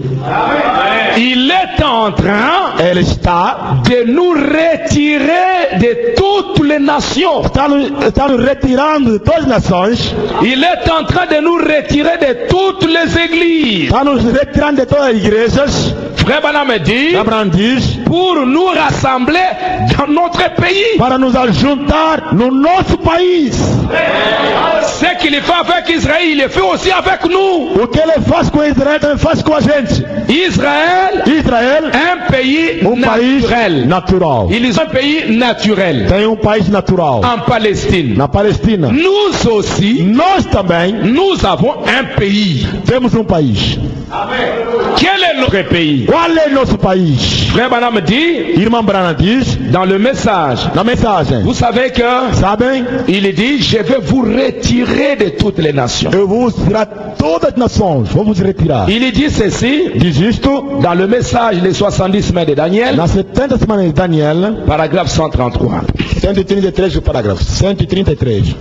Il est en train Ele está de nous retirer de toutes les nations. está nos retirando de todas as nações. Il est en train de nous retirer de toutes les églises. Está nos retirando de todas as igrejas. Frère Branham dit, Abraão diz, pour nous rassembler dans notre pays. para nos ajuntar no nosso país. Ce qu'il fait avec Israël, il le fait aussi avec nous. O que ele faz com Israel também faz com a gente. Israël, Israel un pays país naturel. natural. Ils ont un pays naturel Tem país natural. en Palestine. Na Palestina. Nous aussi, Nós também nous avons un pays. temos país. Quel est notre pays? Qual é nosso país? Frère Branham dit, Irmã Branham diz dans le message, na mensagem. vous savez que, Sabem? il dit, je vais vous retirer de toutes les nations. Eu vou tirar todas as nações. Vamos retirar. Il dit ceci, Diz isto dans le message, les 70 semaines de Daniel, na 70 semanas de Daniel, paragraphe 133. 133 o parágrafo. 133.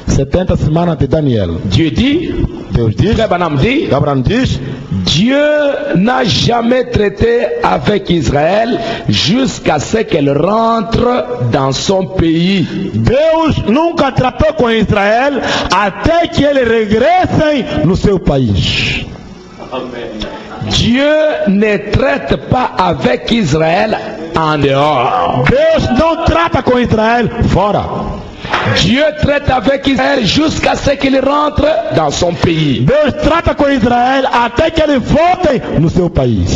70 semanas de Daniel. Dieu dit, Deus diz, Frère Branham dit, Abraão diz, Dieu n'a jamais traité avec Israël jusqu'à ce qu'elle rentre dans son pays. Deus nunca tratou com Israel até que eles regressem no seu país. Dieu ne traite pas avec Israël en dehors. Deus não trata com Israel fora. Dieu traite avec Israël jusqu'à ce qu'il rentre dans son pays. Deus trata com Israel até que eles voltem no seu país.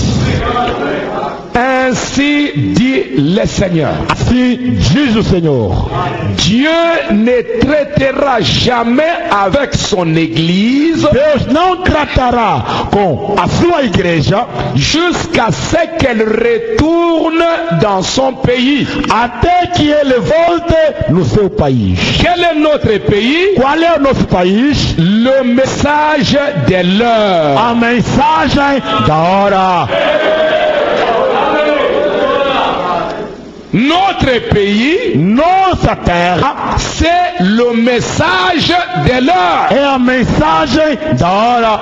Ainsi dit le Seigneur. Assim diz o Senhor. Dieu ne traitera jamais avec son église Deus não tratará com a sua igreja jusqu'à ce qu'elle retourne dans son pays. até que ele volte no seu país. Quel est notre pays? Qual é o nosso país? Le message de l'heure. A mensagem da hora. Notre pays, Nossa terra c'est le message de l'heure. é a mensagem da hora.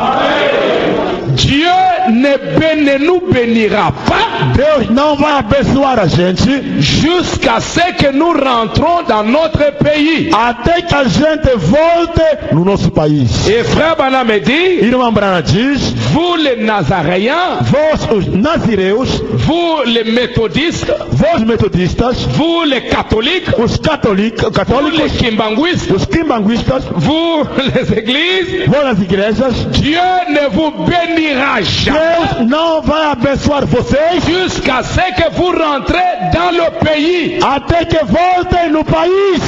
Dieu ne nous bénira pas Deus não vai abençoar a gente jusqu'à ce que nous rentrons dans notre pays. até que a gente volte no nosso país. Et frère Branham me dit, Irmã Brana diz, vous les Nazaréens, vós os nazireus, vous les méthodistes, vós metodistas, vous les catholiques, os católicos, vous les kimbanguistes, os quimbanguistas, vous les églises, vós as igrejas, Dieu ne vous bénira jamais Deus não vai abençoar vocês jusqu'à ce que vous rentrez dans le pays. até que voltem no país.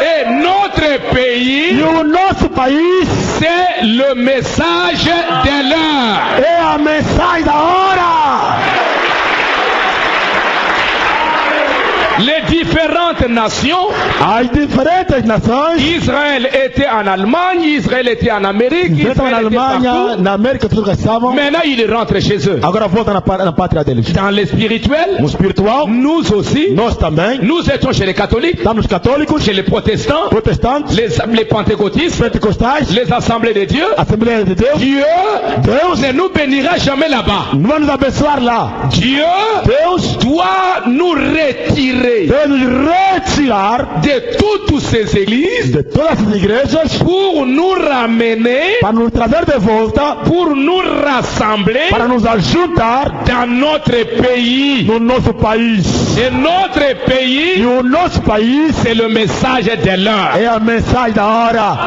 Et notre E pays, o nosso país c'est le message de l'heure. é a mensagem da hora. Les différentes nations, As diferentes nações, Israël était en Allemagne, Israël était en Amérique, estão na Israël était Alemanha, partout. na América, todos estavam. Maintenant, ils rentrent chez eux. Agora volta na pátria deles. Dans le spirituel, No espiritual, nous aussi, nós também, nous étions chez les catholiques, estamos católicos, chez les protestants, protestantes, les pentecôtistes, pentecostais, les assemblées de Dieu. Assembleia de Deus. Dieu Deus ne nous bénira jamais là-bas. não vai nos abençoar lá. Dieu Deus doit nous retirer deve nos retirar de toutes ces églises de todas as igrejas pour nous ramener, para nos trazer de volta, pour nous rassembler para nos ajuntar dans notre pays. no nosso país. Et notre E pays, o nosso país c'est le message de l'heure. é a mensagem da hora.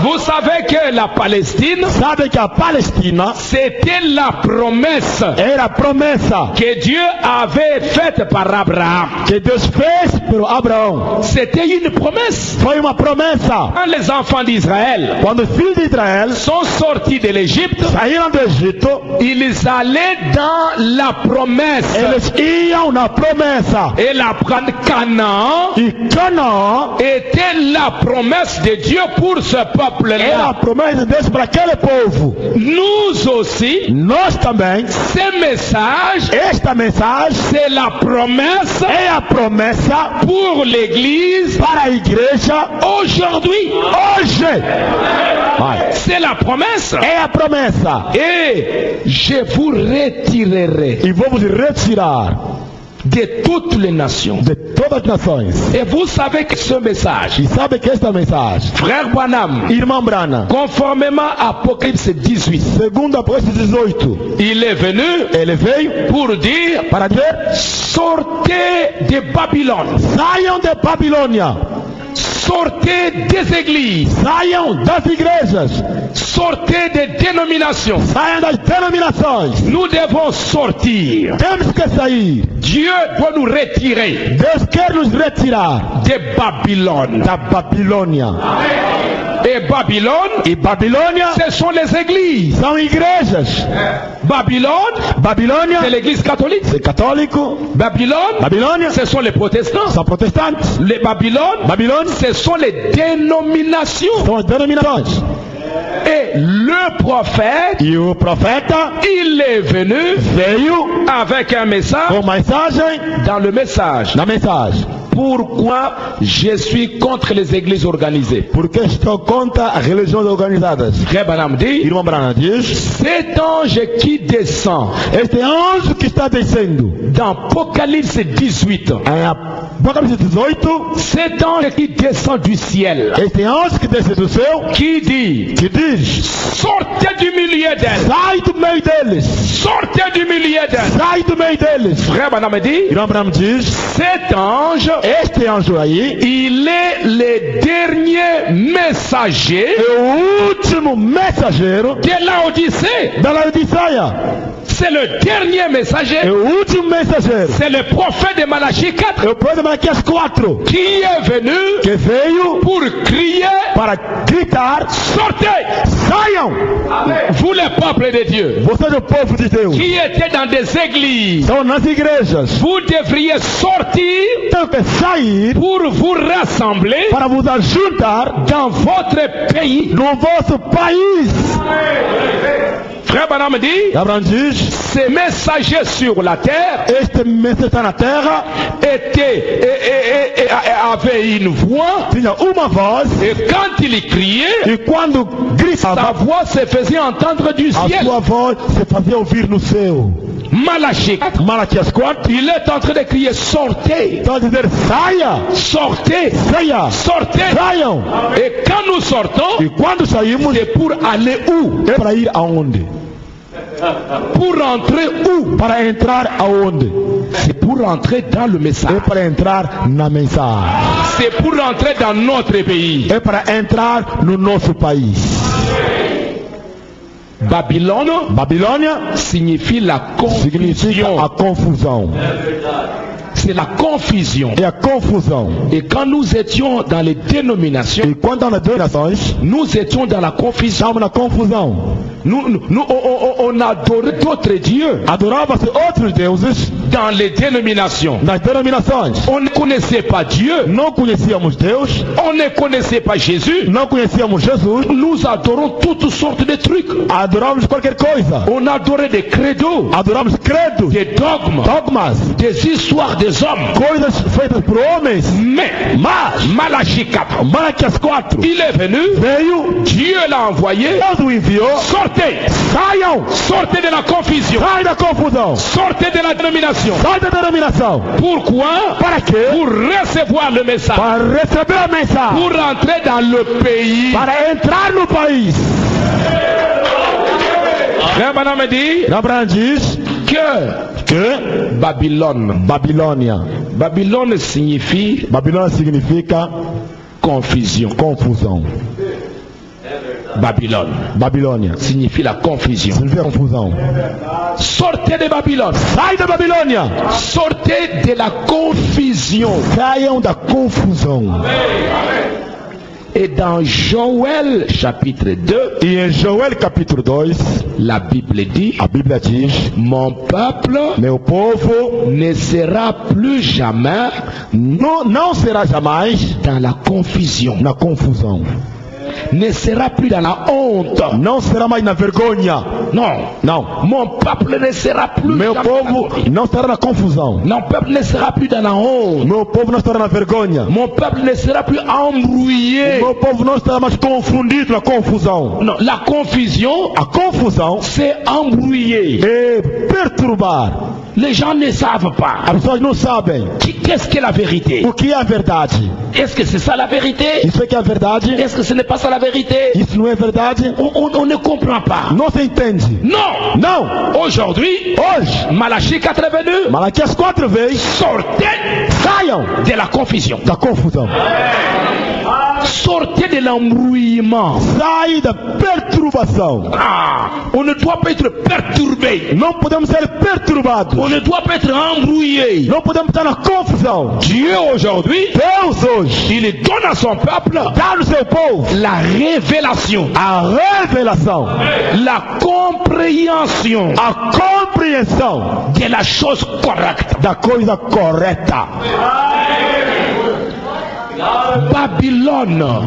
Vous savez que la Palestine, Sabe que a Palestina c'était la promesse era a promessa que Dieu avait faite par Abraham. que Deus fez pelo Abraão. C'était une promesse. Foi uma promessa. Quand les enfants d'Israël Quando os filhos de Israel sont sortis de l'Égypte, saíram do Egito, ils allaient dans la promesse. eles iam na promessa. Et la Canaan E Canaã était la promesse de Dieu pour ce era a peuple-là. promessa de Deus para aquele povo. Nous aussi, Nós também, ce message, esta mensagem c'est la promesse é a promessa pour l'Église para a igreja aujourd'hui. hoje. Vai. C'est la promesse. É a promessa. Et je vous retirerai E vamos retirar de toutes les nations. de todas as nações. Et vous savez que ce message, E sabe que esta mensagem, frère Branham, irmã Brana, conformément à Apocalypse 18, segundo Apocalipse 18, il est venu ele veio pour dire, para dizer: sortez de Babylone, saiam de Babilônia, sortez des églises, saiam das igrejas, sortez des dénominations. saiam das denominações. Nous devons sortir. Temos que sair. Dieu doit nous retirer Deus quer nos retirar de Babylone. da Babilônia. Et Babylone, E Babilônia ce sont les églises. são igrejas. Babylone, Babilônia c'est l'église catholique. é católico. Babylone, Babilônia ce sont les protestants. são protestantes. Les Babylone, Babilônia ce sont les dénominations. são as denominações. Et le prophète, E o profeta il est venu veio avec un message. com mensagem Dans le message, na mensagem. pourquoi je suis contre les églises organisées. Porque estou contra as religiões organizadas. Frère Branham dit, Irmã Brana diz: cet ange qui descend este anjo que está descendo dans Apocalypse 18, em Apocalipse 18, cet ange qui descend du ciel, este anjo que desce do céu, qui dit, que diz: sortez du milieu d'elle, sai do meio deles, sortez du milieu d'elle. sai do meio deles. Frère Branham dit, Irmã Brana diz: cet ange, este anjo aí il est le dernier messager é o último mensageiro de l'Odyssée. da Laodiceia. C'est le dernier É messager. o último mensageiro. C'est le prophète de Malachie 4 É o profeta Malaquias 4 qui est venu que veio pour crier, para gritar: sortez, saiam, vous les peuples de Dieu, vocês é o povo de Deus. qui étaient dans des églises. Estão nas igrejas. Vous devriez sortir Tem que sair pour vous rassembler para vos ajuntar dans votre pays. no vosso país. Frère Branham dit, Abraão diz: ces messagers sur la terre este mensageiro na terra avait une voix, tinha uma voz, et quand il criait, e quando sa gritava, voix se faisait entendre du a ciel. sua voz se fazia ouvir no céu. Malachie 4, Malaquias 4, il est en train de crier, sortez, está a dizer, saia, sortez, saia, sortez. saiam. Et quand nous sortons, E quando saímos, c'est pour aller où? é para ir aonde? Pour rentrer où? Para entrar aonde? C'est pour rentrer dans le message. É para entrar na mensagem. C'est pour rentrer dans notre pays. É para entrar no nosso país. Babylone Babilônia signifie la significa confusion. a confusão. C'est la confusion. É a confusão. Et quand nous étions dans les dénominations, E quando nas denominações, nous étions dans la confusion. estamos na confusão. On adorait d'autres dieux Adorava-se outros deuses dans les dénominations. nas denominações. On ne connaissait pas Dieu. Não conhecíamos Deus, On ne connaissait pas Jésus. não conhecíamos Jesus, Nous adorons toutes sortes de trucs. adorávamos qualquer coisa. On adorait des credos, Adorávamos credos, des dogmes, dogmas, des histoires des hommes. coisas feitas por homens. Mais Malachie 4, Malaquias 4 il est venu, veio, Dieu l'a envoyé. Deus o enviou. Sortez, Saiam, sortez de la confusion, sai da confusão, sortez de la dénomination. sai da denominação. Pourquoi? Para quê? Pour recevoir le message, Para receber a mensagem, pour rentrer dans le pays. para entrar no país. Frère me dit Abraão diz que Babylone. Babylone signifie Babilônia significa confusion. confusão. Babylone Babilônia signifie la confusion. significa confusão. Sortez de Babylone. Sai da Babilônia. Sortez de la confusion. Saiam da confusão. Et dans Joël chapitre 2, E em Joel capítulo 2, la Bible dit, a Bíblia diz: mon peuple meu povo ne sera plus jamais não será jamais dans la confusion, na confusão. ne sera plus dans la honte. Não será mais na vergonha. Non, mon peuple ne sera plus Meu jamais povo não estará na confusão. mon peuple ne sera plus dans la honte. Meu povo não estará na vergonha. Mon peuple ne sera plus embrouillé. Meu povo não estará mais confundido na confusão. Non, la confusion, A confusão c'est embrouiller. é perturbar. Les gens ne savent pas. As pessoas não sabem Qu'est-ce que la vérité? o que é a verdade. Est-ce que c'est ça la vérité? Isso é que é a verdade. Est-ce que ce n'est pas ça la vérité? Isso não é verdade. On ne comprend pas. Não se entende. Non. Não. Aujourd'hui, Hoje, Malachie 4 est venu. Malaquias 4 vezes, Sortez saiam de la confusion. da confusão. Sortez de l'embrouillement. Sai da perturbação. On ne doit pas être perturbé. Não podemos ser perturbados. On ne doit pas être embrouillé. Não podemos estar na confusão. Dieu aujourd'hui, Deus hoje il donne à son peuple dá no seu povo la révélation, a revelação, la compréhension a compreensão de la chose correcte. da coisa correta. Babylone.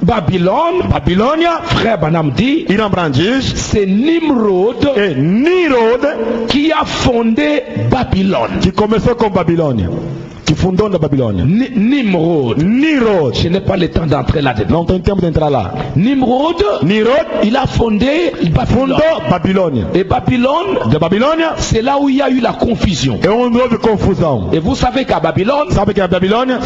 Babilônia, frère Banam dit, Irã diz, c'est Nimrod é Nirod qui a fondé Babylone. que começou com Babilônia, que fundou na Babilônia. Nimrod. Nirod, Je n'ai pas le temps d'entrer là-dedans. não tem tempo de entrar lá. Nimrod, Nirod il a fondé Babylone. fundou Babilônia. Et Babylone, De Babilônia c'est là où il y a eu la confusion. é onde houve confusão. Et vous savez qu'à Babylone, Sabe que a Babilônia,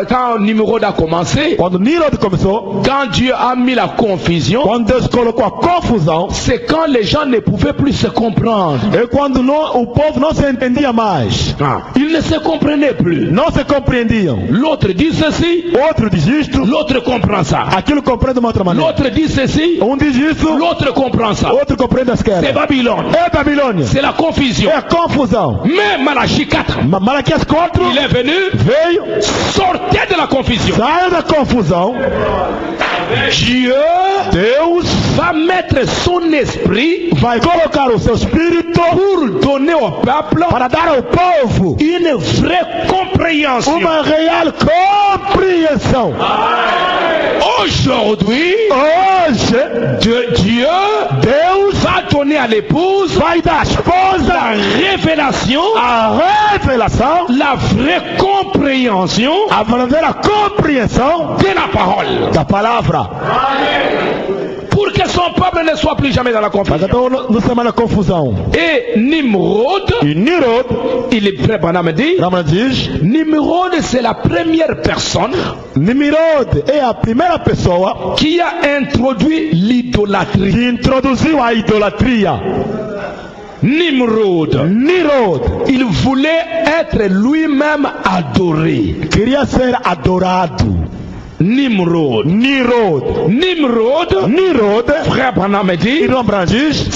quand Nimrod a commencé, quando Nirod começou, quand Dieu a mis la confusion, quando Deus colocou a confusão, c'est quand les gens ne pouvaient plus se comprendre. é quando o povo não se entendia mais, Ils ne se comprenaient plus. não se compreendiam. L'autre dit ceci, Outro diz isto, l'autre comprend ça. aquilo compreende de uma outra maneira. L'autre dit ceci, Um diz isso, l'autre comprend ça. outro compreende a C'est esquerda. Babylone. É Babilônia, C'est la confusion. é a confusão. Mais Malachie 4, Malaquias 4 il est venu, veio, sortez de la confusion. saia da confusão. Dieu Deus va mettre son esprit vai colocar o seu espírito pour donner au peuple para dar ao povo une vraie compréhension. uma real compreensão. Aujourd'hui, Dieu va donner à l'épouse vai dar à esposa la révélation, a revelação, la vraie compréhension a verdadeira compreensão de la parole. da palavra. Pour que son peuple ne soit plus jamais dans la Mas confusion. então não se manda confusão. Et Nimrod, E Nirod, il est prêt, Branham dit, Ramana diz, Nimrod c'est la première personne Nimrod é a primeira pessoa qui a introduit l'idolâtrie. que introduziu a idolatria. Nimrod, Nirod il voulait être lui-même adoré. queria ser adorado. Nimrod, Nirod, frère Branham dit, irmão Branham diz,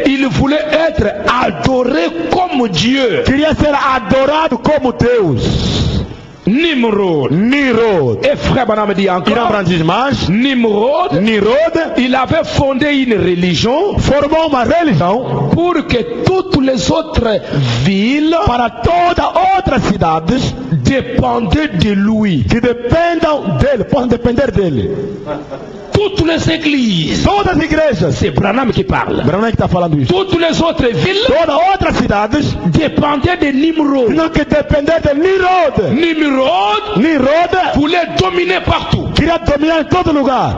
il voulait être adoré comme Dieu. queria ser adorado como Deus. Nimrod. Nirod. Et frère Branham dit Irmão encore, Branham diz mais, Nimrod, Nirod il avait fondé une religion formou uma religião pour que toutes les autres villes para todas outras cidades dépendaient de lui. que dependam dele, possam depender dele. Toutes les églises, Todas as igrejas, c'est Branham qui parle. Branham que está falando isso. Toutes les autres villes Todas outras cidades dépendaient de Nimrod. tinham que depender de Nirod. Nirod voulait dominer partout. queria dominar em todo lugar.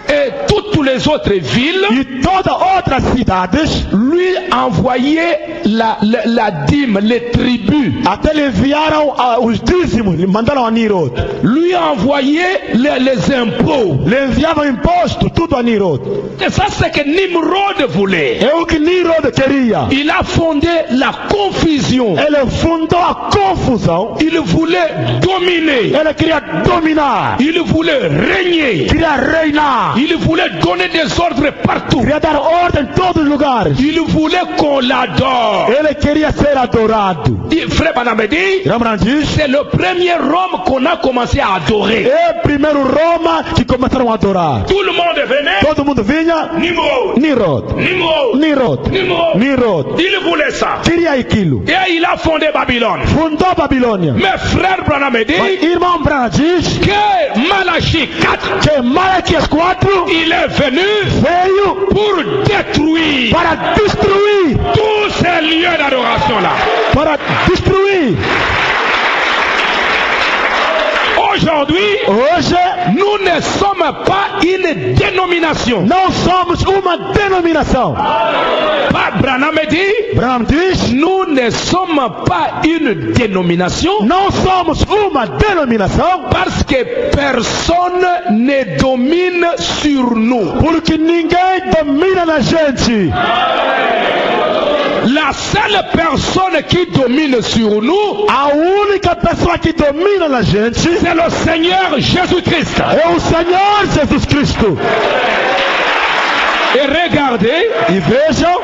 Et toutes les autres villes E todas outras cidades lui envoyaient la dîme, les tribus. até lhe enviaram os dízimos, lhe mandaram a Nirod. Lui envoyaient les impôts. Lhe enviavam imposto, tudo a Nirod. Et ça, c'est que Nimrod voulait. É o que Nirod queria. Il a fondé la confusion. Ele fundou a confusão. Il voulait dominer. Ele queria dominar. Il voulait régner. Queria reinar. Il voulait donner des ordres partout. Queria dar ordem em todos os lugares. Il voulait qu'on l'adore. Ele queria ser adorado. Frère Branham dit, Rembrandt diz, c'est le premier Rome qu'on a commencé à adorer. é primeiro Roma que começaram a adorar. Tout le monde venait. Todo mundo vinha. Nimrod. Nirod. Nimrod. Nirod. Nimrod. Nirod. Il voulait ça. Queria aquilo. Et il a fondé Babylone. Fundou Babilônia. Mais frère Branham Mas dit irmão Branham diz que Malachie 4, que Malaquias 4 il est venu veio pour détruire para destruir. tous ces lieux d'adoration là. Para destruir. Aujourd'hui, Hoje nous ne sommes pas une dénomination. não somos uma denominação. Pas Branham dit, Branham diz, nous ne sommes pas une dénomination não somos uma denominação parce que personne ne domine sur nous. porque ninguém domina na gente. La seule personne qui domine sur nous, A única pessoa que domina na gente c'est le Seigneur Jésus-Christ. é o Senhor Jesus Cristo. Et regardez, E vejam,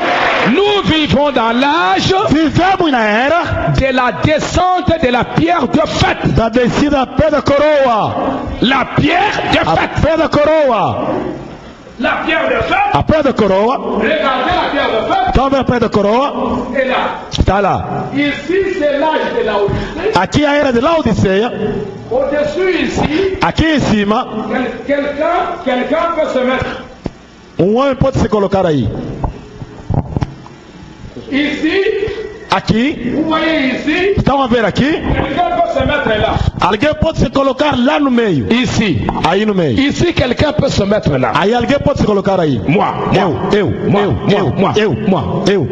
nous vivons dans l'âge vivemos na era de la descente de la pierre de fête. da descida da pedra coroa. La pierre de A fête. pedra coroa. La pierre de fête. A pedra coroa. Regardez la pierre de fête. Tá vendo a pedra coroa? Et là, Está lá. ici c'est l'âge de la Odyssée. Aqui é a era de Laodiceia. Au-dessus ici, Aqui em cima, quelqu'un peut se mettre. homem pode se colocar aí. Ici, Aqui, vous voyez ici, estão a ver aqui? quelqu'un peut se mettre là. Alguém pode se colocar lá no meio. Ici. Aí no meio. Ici, quelqu'un peut se mettre là. Aí alguém pode se colocar aí. Moi. Eu.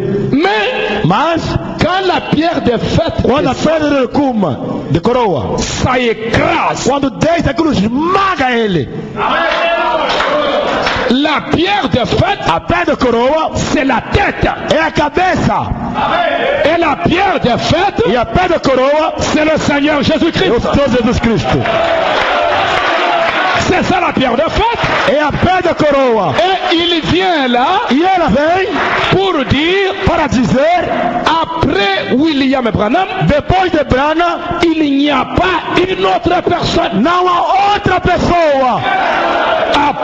Mas, Quand la pierre de fête, quando a pedra de cuma, de coroa, ça écrase. quando desce aquilo esmaga ele. La pierre de fête, A pedra coroa c'est la tête. é a cabeça. Et la pierre de fête, E a pedra coroa c'est le Seigneur é o Jésus-Christ. Senhor Jesus Cristo. C'est ça la pierre de fête. É a pedra coroa. Et il vient là E ela vem pour dire, para dizer, après William Branham, depois de Brana, il n'y a pas une autre personne. não há outra pessoa.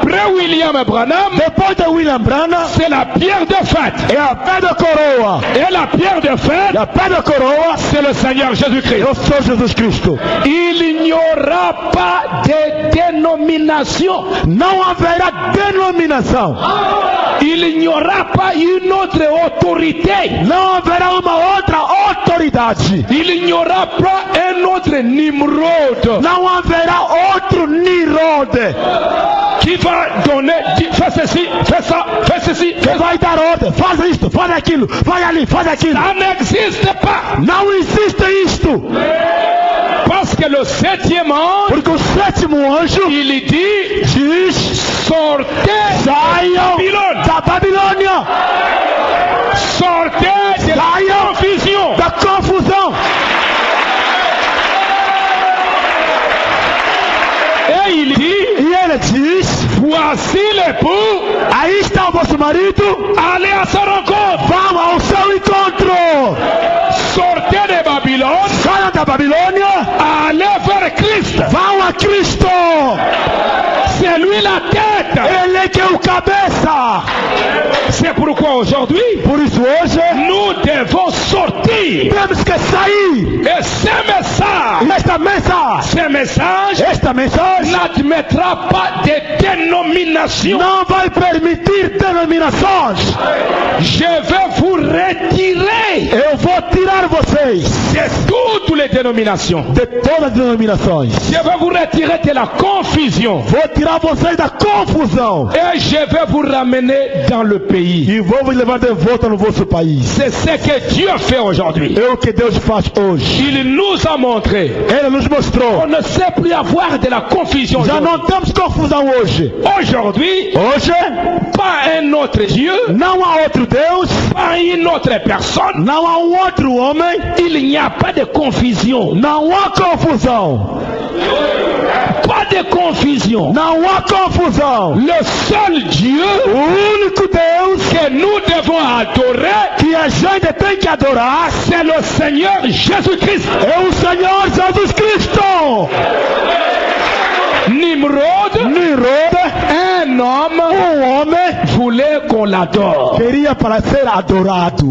Après William Branham, depois de William Branham, c'est la pierre de fête. é a pedra coroa. Et la pierre de fête, E a pedra coroa c'est le Seigneur Jésus-Christ. é o Senhor Jesus Cristo. Il n'y aura pas de dénomination. Não haverá denominação. Il n'y aura pas une autre autorité. Não haverá uma outra autoridade. Il n'y aura pas un autre Nimrod Não haverá outro Nirode qui va donner, fais ceci, fais ça, fais ceci, que vai dar ordem. Faz isto, faz aquilo, vai ali, faz aquilo. ça n'existe pas. Não existe isto. Parce que le septième ange, Porque o sétimo anjo il dit, diz: sortez saiam Babilônia. da Babilônia, Sortez de la saiam confusion. da confusão. Et il dit, E ele diz: voici l'époux, aí está o vosso marido, allez à sa rencontre. vão ao seu encontro. Sortez de Babylone, Saiam da Babilônia, allez vers Christ. vão a Cristo. C'est lui la tête. Ele que é o cabeça. C'est pourquoi aujourd'hui, Por isso hoje nous devons sortir. temos que sair. Et ce message Esta mensagem n'admettra pas de dénomination. não vai permitir denominações. Je vais vous retirer Eu vou tirar vocês de toutes les dénominations. de todas as denominações. Je vais vous retirer de la confusion. Vou tirar vocês da confusão. Et je vais vous ramener dans le pays. E vou vos levar de volta no vosso país. C'est ce que Dieu fait aujourd'hui. É o que Deus faz hoje. Il nous a montré. Ele nos mostrou. On ne sait plus avoir de la confusion. Já não temos confusão hoje. Aujourd'hui, Hoje pas un autre Dieu, não há outro Deus, pas une autre personne. não há outro homem, Il n'y a pas de confusion. não há confusão. Pas de confusion. Não há confusão. Le seul Dieu O único Deus que nous devons adorer, que a gente tem que adorar c'est le Seigneur Jésus-Christ. é o Senhor Jesus Cristo. Nimrod, un homme, homem voulait qu'on l'adore. queria para ser adorado.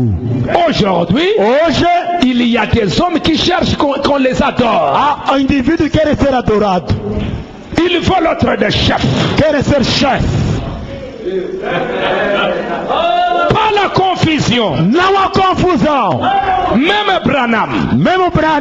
Aujourd'hui, Hoje il y a des hommes qui cherchent qu'on les adore. há indivíduos que querem ser adorados, Ils veulent être des chefs. querem ser chefe. Pas la confusion. Não há confusão. Même Branham, Mesmo para